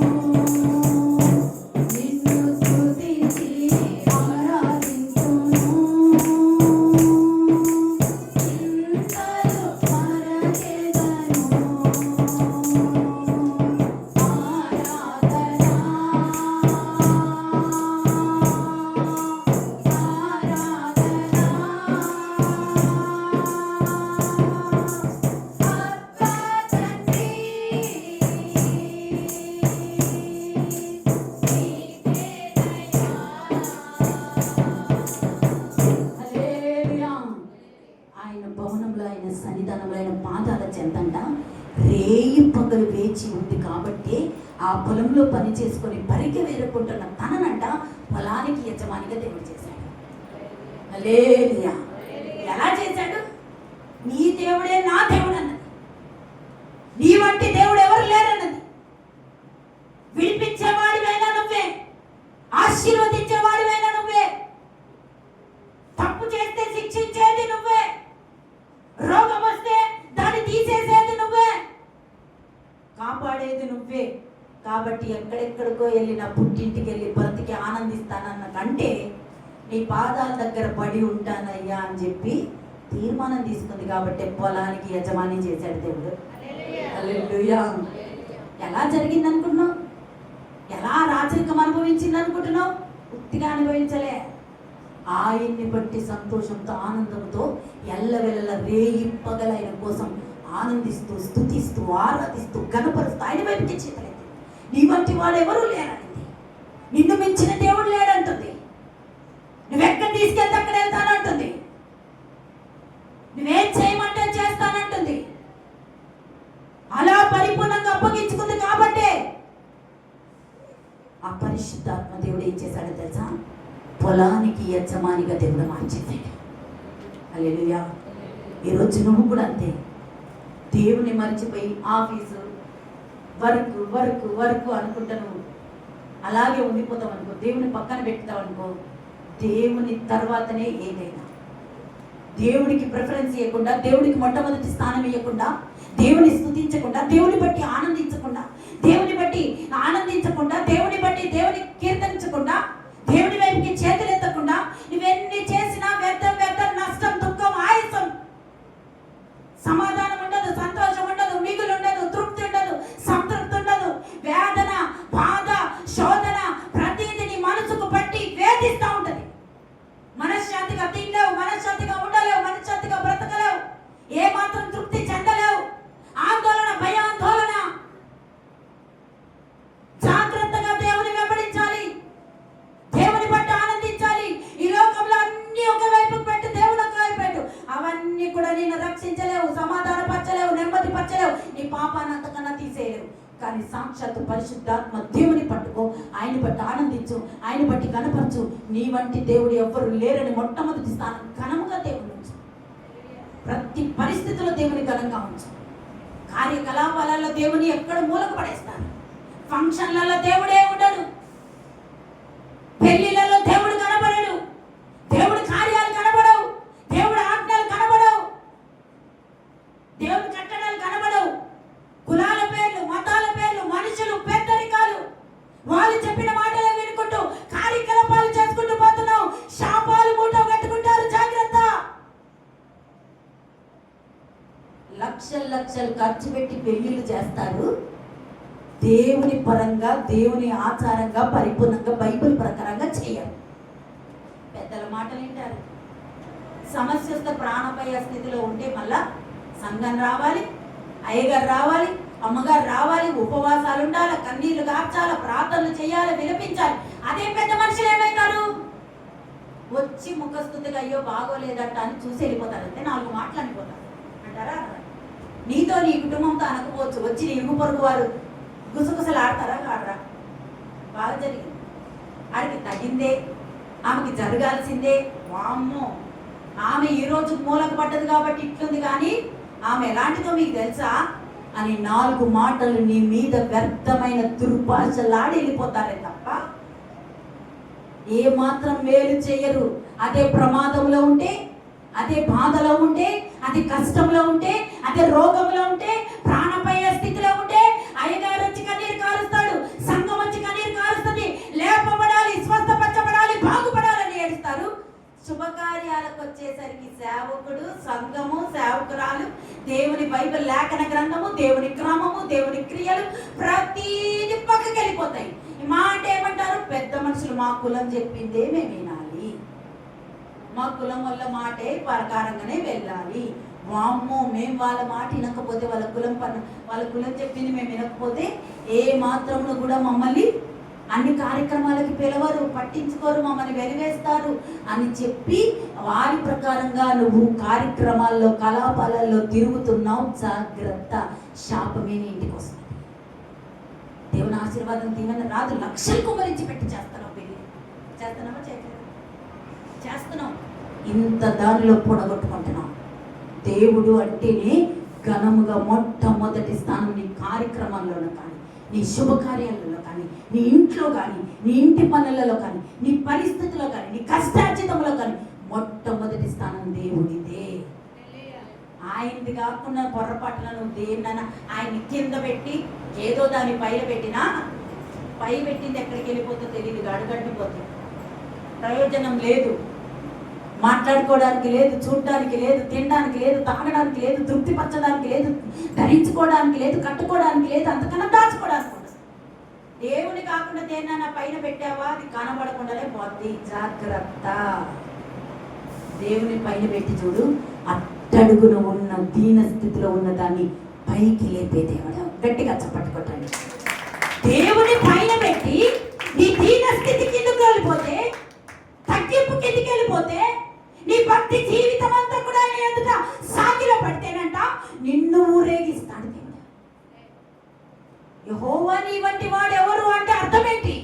నిన్ను స్తుతించి ఆరాధింతును, చింతలో మరచెదను. ఆయన భవనంలో, ఆయన సన్నిధానంలో, ఆయన పాదాల చెందంట రేయి పగలు వేచి ఉంది. కాబట్టి ఆ పొలంలో పని చేసుకొని పరిగె వేరుకుంటున్న తననంట పొలానికి యజమానిగా దేవుడు చేశాడు. హల్లెలూయా. ఎలా చేశాడు? నీ దేవుడే నా దేవుడు అన్నది, నీ వంటి దేవుడు ఎవరు లేరన్నది. విడిపించేవాడివైనా నువ్వే, ఆశీర్వదించేవాడివైనా నువ్వే, తప్పు చేస్తే శిక్షించేది నువ్వే, రోగం వస్తే దాన్ని తీసేసేది నువ్వే, కాపాడేది నువ్వే. కాబట్టి ఎక్కడెక్కడికో వెళ్ళి నా పుట్టింటికి వెళ్ళి బ్రతికి ఆనందిస్తానన్న కంటే నీ పాదాల దగ్గర పడి ఉంటానయ్యా అని చెప్పి తీర్మానం తీసుకుంది. కాబట్టి పొలానికి యజమాని చేశాడు దేవుడు. హల్లెలూయా. ఎలా జరిగింది అనుకుంటున్నావు? ఎలా రాజరికం అనుభవించింది అనుకుంటున్నావు? పూర్తిగా అనుభవించలే. ఆయన్ని బట్టి సంతోషంతో ఆనందంతో ఎల్లవెల్ల రేయి పగలైన కోసం ఆనందిస్తూ స్తుతిస్తూ ఆరాధిస్తూ గణపరుస్తూ ఆయన వైపుకి చేతలేదు. నీ వంటి వాడు ఎవరు లేరనింది, నిన్ను మించిన దేవుడు లేడంటుంది. నువ్వెక్కడ తీసుకెళ్తే అక్కడ వెళ్తానంటుంది, నువ్వేం చేయమంటే చేస్తానంటుంది. అలా పరిపూర్ణంగా అప్పగించుకుంది. కాబట్టి ఆ పరిశుద్ధాత్మ దేవుడు ఏం చేశాడో తెలుసా? పొలానికి యజమానిగా దేవుడు మార్చేశాడు. హల్లెలూయా. ఈరోజు నువ్వు కూడా అంతే. దేవుని మర్చిపోయి ఆఫీసు వర్క్ వర్క్ వర్క్ అనుకుంటా నువ్వు అలాగే ఉండిపోతావు అనుకో, దేవుని పక్కన పెడతావు అనుకో, దేవుని తర్వాతనే ఏదైనా. దేవుడికి ప్రిఫరెన్స్ ఇవ్వకుండా, దేవుడికి మొట్టమొదటి స్థానం ఇవ్వకుండా, దేవుని స్తుతించకుండా, దేవుని బట్టి ఆనందించకుండా, దేవుని బట్టి దేవుని కీర్తనించకుండా, దేవుని వైపుకి చేతులెత్తకుండా నువ్వెన్ని చేసినా వ్యర్థం వ్యర్థం, నష్టం, దుఃఖం, ఆయాసం, సమాధానం ఉండదు, సంతోషం ఉండదు, మిగులు ఉండదు, తృప్తి ఉండదు, సంతృప్తి ఉండదు, వేదన, బాధ, శోధన ప్రతిదీ నీ మనసుకు పట్టి వేధిస్తూ ఉంటది. మనశ్శాంతిగా తినలేవు, మనశ్శాంతిగా ఉండలేవు, మనశ్శాంతిగా బ్రతకలేవు, ఏ మాత్రం తృప్తి చెందలేవు. ఆందోళన, భయాందోళన. జాగ్రత్తగా దేవుని వెంబడించాలి, దేవుని బట్టి ఆనందించాలి. ఈ లోకంలో అన్ని ఒకవైపు పెట్టు, దేవుని ఒకవైపు పెట్టు, అవన్నీ కూడా నిన్ను రక్షించలేవు, సమాధాన పరచలేవు, నెమ్మది పరచలేవు, నీ పాపాన్ని అంతకన్నా తీసేయలేవు. కానీ సాక్షాత్తు పరిశుద్ధాత్మ దేవుని పట్టుకో, ఆయన బట్టి ఆనందించు, ఆయన బట్టి కనపరచు. నీ వంటి దేవుడు ఎవ్వరు లేరని మొట్టమొదటి స్థానం ఘనముగా దేవుని ఉంచు. ప్రతి పరిస్థితిలో దేవుని ఘనంగా ఉంచు. కార్యకలాపాలలో దేవుని ఎక్కడ మూలకు పడేస్తారు. ఫంక్షన్లలో దేవుడే ఉండడు, పెళ్లిలలో దేవుడు కనబడడు, దేవుడి కార్యాలు కనబడవు, దేవుడి ఆజ్ఞలు కనబడవు, దేవుడి కట్టడాలు కనబడవు. కులాల పేర్లు, మతాల పేర్లు, మనుషులు, పెద్దరికాలు, వాళ్ళు చెప్పిన మాటలే వినుకుంటూ కార్యకలాపాలు చేసుకుంటూ పోతున్నావు. శాపాలు మూట కట్టుకుంటారు, జాగ్రత్త. లక్షలు లక్షలు ఖర్చు పెట్టి పెళ్లిళ్ళు చేస్తారు, దేవుని పరంగా, దేవుని ఆచారంగా, పరిపూర్ణంగా, బైబిల్ ప్రకారంగా చేయరు. పెద్దల మాటలు వింటారు, సమస్య వస్తే ప్రాణాపాయ స్థితిలో ఉంటే మళ్ళా సంఘం రావాలి, అయ్యగారు రావాలి, అమ్మగారు రావాలి, ఉపవాసాలు ఉండాలి, కన్నీళ్లు కార్చాలి, ప్రార్థనలు చేయాలి, విలపించాలి. అదే పెద్ద మనుషులు ఏమవుతారు? వచ్చి ముఖస్థుతిగా అయ్యో బాగోలేదట అని చూసి వెళ్ళిపోతారు. అంతే, 4 మాటలు అనిపోతారు అంటారా? నీతో నీ కుటుంబంతో అనకపోవచ్చు, వచ్చి నీ ఇరుగు పొరుగు వారు గుసగుసలు ఆడతారా? ఆడరా? బాగా జరిగింది, ఆడికి తగిందే, ఆమెకి జరగాల్సిందే. వామ్మో, ఆమె ఈ రోజు మూలకు పడ్డది కాబట్టి ఇట్లుంది, కానీ ఆమె ఎలాంటిదో మీకు తెలుసా అని 4 మాటలు నీ మీద వ్యర్థమైన దుర్భాషలాడి వెళ్ళిపోతారే తప్ప ఏ మాత్రం మేలు చేయరు. అదే ప్రమాదంలో ఉంటే, అదే బాధలో ఉంటే, అదే కష్టంలో ఉంటే, అదే రోగంలో ఉంటే, ప్రాణాపాయ స్థితిలో ఉంటే అయ్యగారు వచ్చి కన్నీరు కారుస్తాడు, సంఘం వచ్చి కన్నీరు కారుస్తుంది, లేపబడాలి, స్వస్థపరచబడాలి, బాగుపడాలని ఏడుస్తారు. శుభకార్యాలకు వచ్చేసరికి సేవకుడు, సంఘము, సేవకురాలు, దేవుని బైబిల్ లేఖన గ్రంథము, దేవుని క్రమము, దేవుని క్రియలు ప్రతిదీ పక్కకి వెళ్ళిపోతాయి. మాట ఏమంటారు? పెద్ద మనుషులు మా కులం చెప్పిందే మేము వినాలి, మా కులం వల్ల మాటే ప్రకారంగానే వెళ్ళాలి. వామ్మో, మేము వాళ్ళ మాట వినకపోతే, వాళ్ళ కులం చెప్పింది మేము వినకపోతే ఏ మాత్రమును కూడా మమ్మల్ని అన్ని కార్యక్రమాలకి పిలవరు, పట్టించుకోరు, మమ్మల్ని వెలివేస్తారు అని చెప్పి వారి ప్రకారంగా నువ్వు కార్యక్రమాల్లో, కలాపాలలో తిరుగుతున్నావు. జాగ్రత్త, శాపమే నీ ఇంటికి వస్తుంది. దేవుని ఆశీర్వాదం దీవెన రాదు. లక్షలు కుమరించి పెట్టి చేస్తున్నావు, పెళ్ళి చేస్తున్నావా? చేస్తున్నావు. ఇంత దానిలో పొడగొట్టుకుంటున్నావు. దేవుడు అంటేనే ఘనముగా మొట్టమొదటి స్థానం నీ కార్యక్రమాల్లోనూ కానీ, నీ శుభకార్యాలలో కానీ, నీ ఇంట్లో కానీ, నీ ఇంటి పనులలో కానీ, నీ పరిస్థితుల్లో కానీ, నీ కష్టార్జితంలో కానీ మొట్టమొదటి స్థానం దేవుడిదే. ఆయనది కాకుండా పొర్రపాటున నువ్వు దేన్నైనా ఆయన్ని కింద పెట్టి ఏదో దాన్ని పైన పెట్టినా, పై పెట్టింది ఎక్కడికి వెళ్ళిపోతుందో తెలియదు, అడుగంటిపోతుంది. ప్రయోజనం లేదు, మాట్లాడుకోవడానికి లేదు, చూడడానికి లేదు, తినడానికి లేదు, తాగడానికి లేదు, తృప్తిపరచడానికి లేదు, ధరించుకోవడానికి లేదు, కట్టుకోవడానికి లేదు, అంతకన్నా దాచుకోవడానికి ఉండదు. దేవుని కాకుండా దేన్నైనా పైన పెట్టావా, అది కనబడకుండానే పోద్ది. జాగ్రత్త. దేవుని పైన పెట్టి చూడు, అట్టడుగున ఉన్న దీన స్థితిలో ఉన్న దాన్ని పైకి లేపే దేవుడు. గట్టిగా చప్పట్టుకోండి. దేవుని పైన పెట్టి నీ దీన స్థితి కిందకి వెళ్ళిపోతే, తగ్గింపు కిందకి వెళ్ళిపోతే, నీ భక్తి జీవితం అంతా కూడా నీ ఎదుట సాగిలో పడితేనంట నిన్ను ఊరేగిస్తాడు దేవుడు. యెహోవా నీ వంటి వాడు ఎవరు అంటే అర్థం ఏంటి?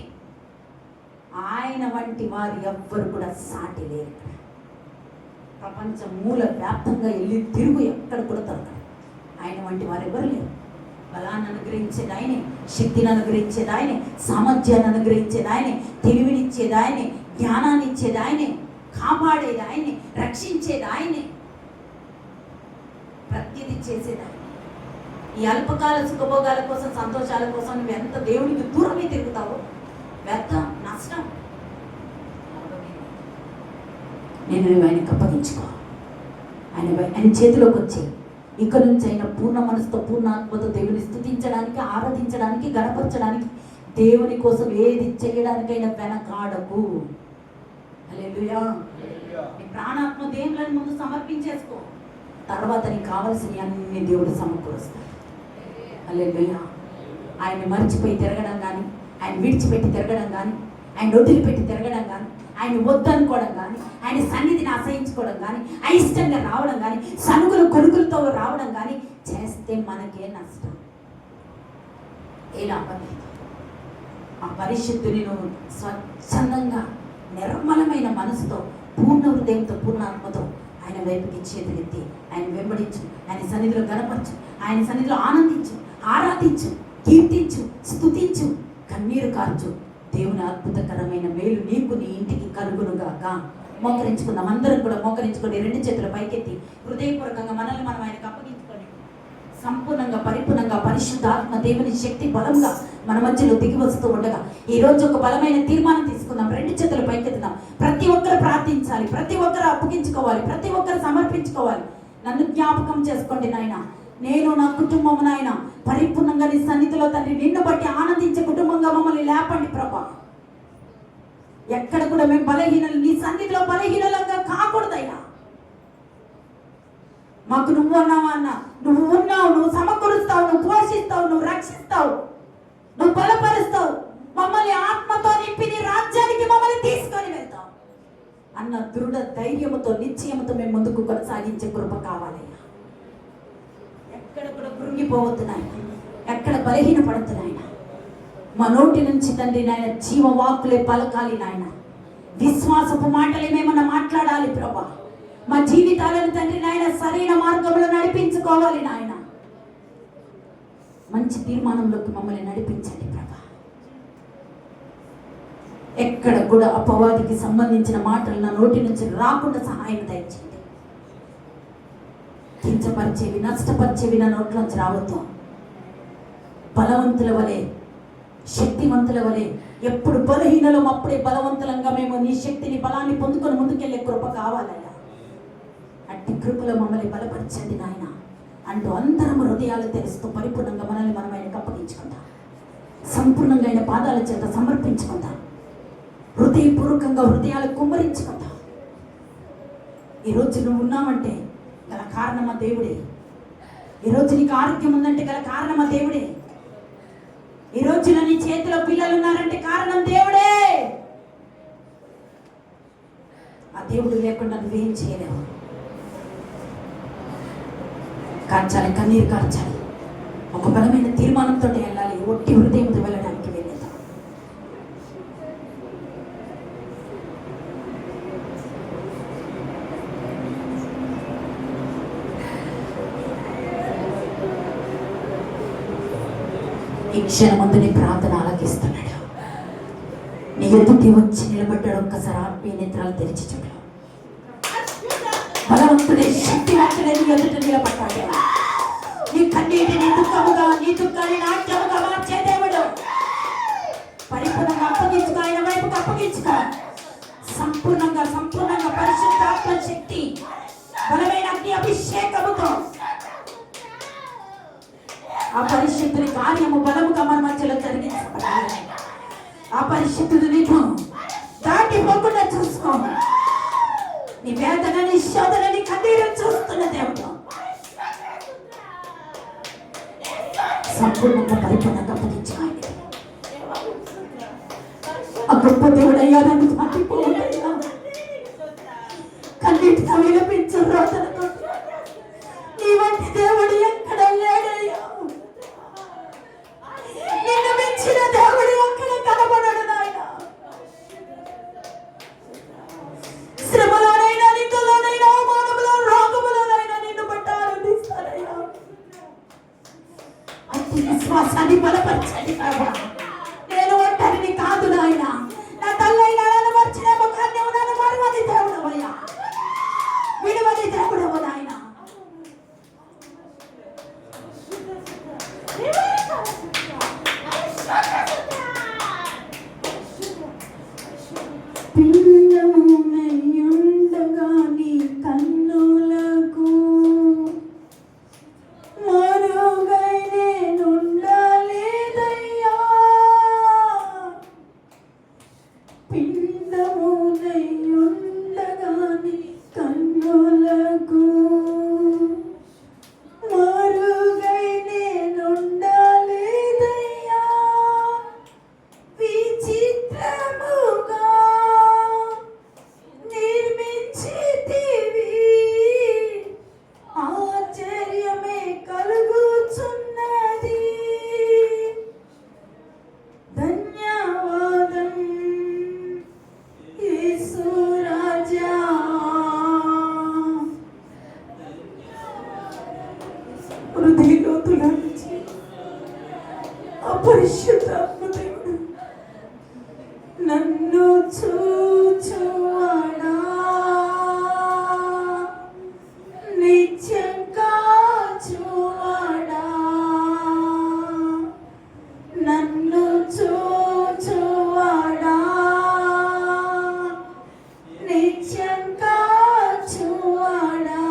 ఆయన వంటి వారు ఎవ్వరు కూడా సాటి లేరు. ప్రపంచం మూల వ్యాప్తంగా వెళ్ళి తిరుగు ఎక్కడ కూడా దొరకదు. ఆయన వంటి వారు ఎవరు లేరు. బలాన్ని అనుగ్రహించేది ఆయనే, శక్తిని అనుగ్రహించేది ఆయనే, సామర్థ్యాన్ని అనుగ్రహించేది ఆయనే, తెలివినిచ్చేది ఆయనే, జ్ఞానాన్ని ఇచ్చేది ఆయనే, కాపాడేది ఆయనే, రక్షించేది ఆయనే, ప్రతిదీ చేసేది ఆయన. ఈ అల్పకాల సుఖభోగాల కోసం, సంతోషాల కోసం నువ్వు ఎంత దేవునికి దూరమే తిరుగుతావో వ్యర్థం, నష్టం. నేను ఆయనకు అప్పగించుకో. ఆయన చేతిలోకి వచ్చి ఇక్కడ నుంచి అయినా పూర్ణ మనసుతో, పూర్ణ ఆత్మతో దేవుని స్తుతించడానికి, ఆరాధించడానికి, గణపరచడానికి, దేవుని కోసం ఏది చేయడానికైనా వెనకాడకు. హల్లెలూయా. నీ ప్రాణాత్మ దేవుని ముందు సమర్పించేసుకో. తర్వాత నీకు కావాల్సిన అన్ని దేవుడు సమకూరుస్తాడు. హల్లెలూయా. ఆయన మర్చిపోయి తిరగడం కానీ, ఆయన విడిచిపెట్టి తిరగడం కానీ, ఆయన వదిలిపెట్టి తిరగడం కానీ, ఆయన వద్దనుకోవడం కానీ, ఆయన సన్నిధిని అసహించుకోవడం కానీ, అయిష్టంగా రావడం కానీ, సనుగులు కొనుగులతో రావడం కానీ చేస్తే మనకే నష్టం. ఏ లాభం లేదు. ఆ పరిశుద్ధిని నువ్వు స్వచ్ఛందంగా, నిర్మలమైన మనసుతో, పూర్ణ హృదయంతో, పూర్ణ ఆత్మతో ఆయన వైపుకి చేతులెత్తి ఆయన వెంబడించు, ఆయన సన్నిధిలో గణపరచు, ఆయన సన్నిధిలో ఆనందించు, ఆరాధించు, కీర్తించు, స్తుతించు, కన్నీరు కార్చు. దేవుని అద్భుతకరమైన మేలు నీకు, నీ ఇంటికి కలుగునుగాక. మోకరించుకుందాం. అందరం కూడా మోకరించుకోండి. 2 చేతుల పైకెత్తి హృదయపూర్వకంగా మనల్ని మనం ఆయనకు అప్పగించుకోండి. సంపూర్ణంగా, పరిపూర్ణంగా పరిశుద్ధాత్మ దేవుని శక్తి బలంగా మన మధ్యలో దిగి వస్తూ ఉండగా ఈ రోజు ఒక బలమైన తీర్మానం తీసుకుందాం. 2 చేతుల పైకెత్తుదాం. ప్రతి ఒక్కరు ప్రార్థించాలి, ప్రతి ఒక్కరు అప్పగించుకోవాలి, ప్రతి ఒక్కరు సమర్పించుకోవాలి. నన్ను జ్ఞాపకం చేసుకోండి నాయన. నేను, నా కుటుంబం నాయన పరిపూర్ణంగా నీ సన్నిధిలో తండ్రి నిన్ను బట్టి ఆనందించే కుటుంబంగా మమ్మల్ని లేపండి ప్రభా. ఎక్కడ కూడా మేము బలహీనలు, నీ సన్నిధిలో బలహీనలంగా కాకూడదయ్యా. మాకు నువ్వు ఉన్నావా అన్న. నువ్వు ఉన్నావు, నువ్వు సమకూరుస్తావు, నువ్వు పోషిస్తావు, నువ్వు రక్షిస్తావు, నువ్వు బలపరుస్తావు, మమ్మల్ని ఆత్మతో నింపి నీ రాజ్యానికి మమ్మల్ని తీసుకొని వెళ్తావు అన్న దృఢ ధైర్యముతో నిశ్చయముతో మేము ముందుకు కొనసాగించే కృప కావాలయ్యా. ఎక్కడ కూడా కృంగిపోవద్దు నాయన, ఎక్కడ బలహీన పడుతున్నాయన. మా నోటి నుంచి తండ్రి నాయన జీవవాక్కులే పలకాలి నాయన. విశ్వాసపు మాటలే మేమన్నా మాట్లాడాలి ప్రభా. మా జీవితాలను తండ్రి నాయన సరైన మార్గంలో నడిపించుకోవాలి నాయన. మంచి తీర్మానంలోకి మమ్మల్ని నడిపించండి ప్రభా. ఎక్కడ కూడా అపవాదికి సంబంధించిన మాటలు నా నోటి నుంచి రాకుండా సహాయం దయచేయండి. కించపరిచేవి, నష్టపరిచేవి నా నోట్లోంచి రావద్దు. బలవంతుల వలె, శక్తివంతుల వలె ఎప్పుడు బలహీనలం అప్పుడే బలవంతులంగా మేము నీ శక్తిని, బలాన్ని పొందుకొని ముందుకెళ్ళే కృప కావాలయ్యా. అట్టి కృపలో మమ్మల్ని బలపరచండి నాయన అంటూ అందరం హృదయాలు తెలుస్తూ పరిపూర్ణంగా మనల్ని మనం ఆయనకు అప్పగించుకుందాం. సంపూర్ణంగా ఆయన పాదాల చేత సమర్పించుకుందాం. హృదయపూర్వకంగా హృదయాలు కుమ్మరించుకుందాం. ఈరోజు నువ్వు ఉన్నావంటే గల కారణమా దేవుడే. ఈరోజు నీకు ఆరోగ్యం ఉందంటే గల కారణమా దేవుడే. ఈ రోజున నీ చేతిలో పిల్లలు ఉన్నారంటే కారణం దేవుడే. ఆ దేవుడు లేకుండా నువ్వేం చేయలేవు. కార్చాలి, కన్నీరు కార్చాలి, ఒక బలమైన తీర్మానంతో వెళ్ళాలి. ఒట్టి హృదయంతో వెళ్ళడానికి వెళ్ళేద్దాం. ఈ క్షణమందు నీ ప్రార్థన ఆలకిస్తున్నాడు. నీ ఎదుటి వచ్చి నిలబడ్డాడు. ఒక్కసారి ఆత్మీయ నేత్రాలు తెరిచి చూడు. బలవంతుడే, శక్తివంతుడే నీ ఎదుట నిలబడ్డాడు. నీ కన్నీటిని దుఃఖముగా, నీ దుఃఖాన్ని నాట్యముగా మార్చే దేవుడు. పరిపూర్ణంగా అప్పగించుకో, ఆయన వైపుకు అప్పగించుకో. సంపూర్ణంగా పరిశుద్ధాత్మ శక్తి, బలమైన అగ్ని అభిషేకముతో ఆ పరిశుద్ధుని కార్యము బలముగా మన మధ్యలో జరిగించబడాలి. ఆ పరిశుద్ధుడు నీకు దాటిపోకుండా చూసుకో. నీ వేదనని, శోధనని, కన్నీరు చూస్తున్న దేవుడు సంపూర్ణంగా పరిపూర్ణంగా అప్పగించుకోండి. ఆ గొప్ప దేవుడయ్యా నన్ను దాటిపోవద్దయ్యా. కన్నీటితో విలపించు రోదనతో నీ వంటి దేవుడు ఎక్కడ లేడయ్యా. నిన్ను మించిన దేవుడు ఎక్కడ కనబడడు నాయన. శ్రమలోనైనా, నిందలోనైనా, అవమానములో, రోగములోనైనా నిన్ను బట్టి ఆనందిస్తానయ్యా. అతి విశ్వాసాన్ని బలపరచండి ప్రభా. నేను ఒంటరిని కాదు నాయన. నా తల్లైనా నన్ను మర్చిన ముఖాన్ని నన్ను మరువని దేవుడవయ్యా, విడువని దేవుడవు నాయన. పిండమునయుండగా నీ కన్నులకు మరుగై నేనుండలేదయ్యా. పిండమునయుండగా నీ కన్నులకు మరుగై నేనుండలేదయ్యా. విచిత్రముగా నిర్మించితివి, ఆశ్చర్యమే కలుగుచున్నది. ధన్యవాదం యేసు రాజా. హృదయలోతుల నుంచి అపరిశుద్ధాత్మ దేవుడు నన్ను చూచువాడా, నిత్యం కాచువాడా. నన్ను చూచువాడా, నిత్యం కాచువాడా.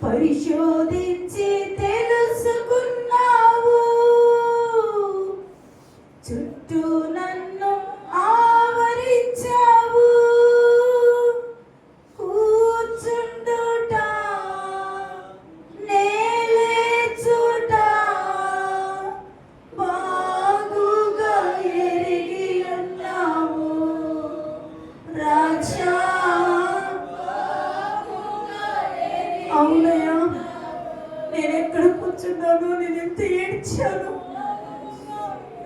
పరిశోధించి తెలుసుకున్నావు, చుట్టూ నన్ను ఆవరించావు. కూర్చుండుట అవునయ్యా, నేను ఎక్కడ కూర్చున్నాను, నేను ఎంత ఏడ్చాను,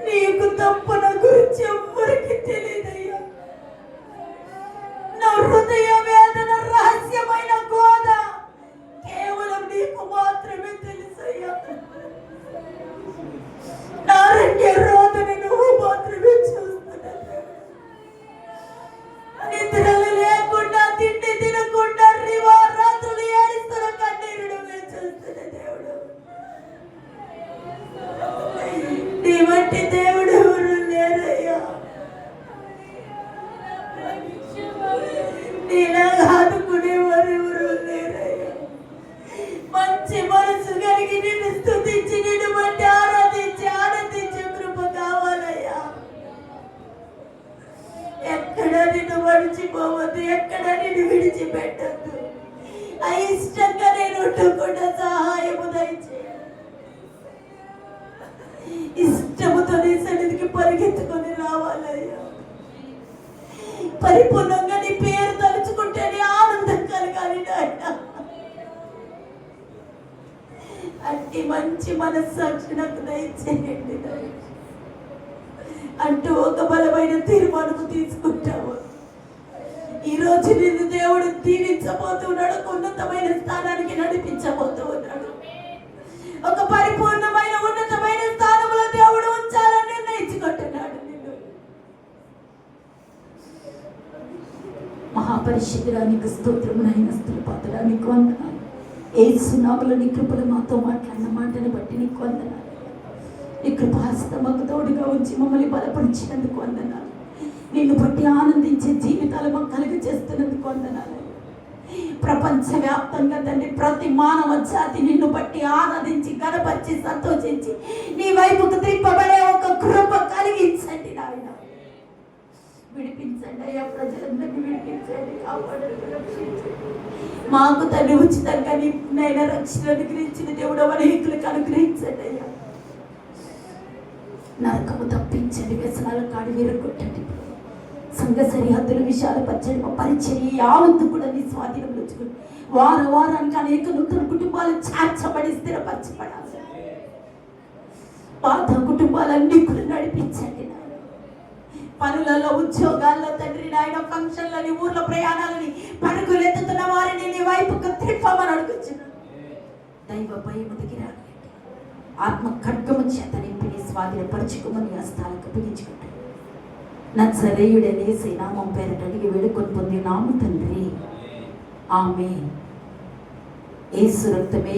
నీకు తప్ప నా గురించి ఎవ్వరికి తెలియదయ్యా. నా హృదయ వేదన రహస్యమైన గోద కేవలం నీకు మాత్రమే తెలుసయ్యా. నా రంగే రోదన నువ్వు మాత్రమే చూస్తున్నావు. నిద్రలు లేకుండా, తిండి తినకుండా, రాత్రులు ఏడుస్తున్న కన్నీరు నువ్వే చూస్తున్న దేవుడు. నీ వంటి దేవుడు ఎవరు లేరయ్యా. నీలాగా ఆదుకునేవారు ఎవరు లేరయ్యా. మంచి మనసు కలిగి నిన్ను స్తుతించి, నిన్ను బట్టి ఆరాధించి ఆనందించే కృప కావాలయ్యా. ఎక్కడ నిన్ను మడిచిపోవద్దు, ఎక్కడ నిన్ను విడిచిపెట్టద్దు. అయిష్టంగా నేను ఉండకుండా సహాయము దయచేయండి. ఇష్టముతో నీ సన్నిధికి పరిగెత్తుకొని రావాలయ్యా. పరిపూర్ణంగా నీ పేరు తలుచుకుంటేనే ఆనందం కలగాలి నాయన. అట్టి మంచి మనస్సాక్షి నాకు దయచేయండి అంటూ ఒక బలమైన తీర్మానం తీసుకుంటావు. ఈరోజు నిన్ను దేవుడు దీవించబోతున్నాడు, ఉన్నతమైన స్థానానికి నడిపించబోతూ ఉన్నాడు. ఒక పరిపూర్ణమైన ఉన్నతమైన స్థానంలో దేవుడు ఉంచాలని నిర్ణయించుకుంటున్నాడు నిన్ను. మహాపరిశుద్ధురానికి స్తోత్రమునైన స్తోత్రానికి వందనాలు. యేసు నామములో నీ కృపలో మాతో మాట్లాడిన మాటను బట్టి నీకు వందనాలు. నీ కృపాహస్తముకు తోడుగా ఉంచి మమ్మల్ని బలపరిచినందుకు వందనాలు. నిన్ను బట్టి ఆనందించే జీవితాలు మాకు కలుగ చేస్తున్నందుకు వందనాలు. ప్రపంచవ్యాప్తంగా తండ్రి ప్రతి మానవ జాతి నిన్ను బట్టి ఆనందించి గణపరిచి సంతోషించి నీ వైపుకు త్రిప్పబడే ఒక కృప కలిగించండి నాయన. విడిపించండి అయ్యా, ప్రజలందరినీ విడిపించండి, కాపాడండి, రక్షించండి. మాకు తండ్రి ఉచితంగా నైనా రక్షణ అనుగ్రహించిన దేవుడు అనేకులకు అనుగ్రహించండి అయ్యా. నరకము తప్పించండి, వ్యసనాల కాడి వీరగొట్టండి. సంఘ సరిహద్దుల విషయాలు పచ్చడి మా పరిచర్య యావత్తు కూడా నీ స్వాధీనంలో ఉంచుకుని వారానికి అనేక నూతన కుటుంబాలు చేర్చబడి స్థిరపరచబడాలి. పాత కుటుంబాలన్నీ కూడా నడిపించండి నాయన. పనులలో, ఉద్యోగాల్లో తండ్రి నాయన, ఫంక్షన్లని, ఊర్ల ప్రయాణాలని పరుగులెత్తుతున్న వారిని నీ వైపుకు త్రిప్పమని అడుగుచున్నాను. దైవ భయము దిగిరాని ఆత్మ ఖడ్గము చేత నింపి నీ స్వాధీనపరచుకోమని హస్తాలకు పిలుచుకుంటాను. నజరేయుడైన యేసు నామం పేరట అడిగి వేడుకొని పొంది నాము తండ్రి, ఆమేన్. యేసు రక్తమే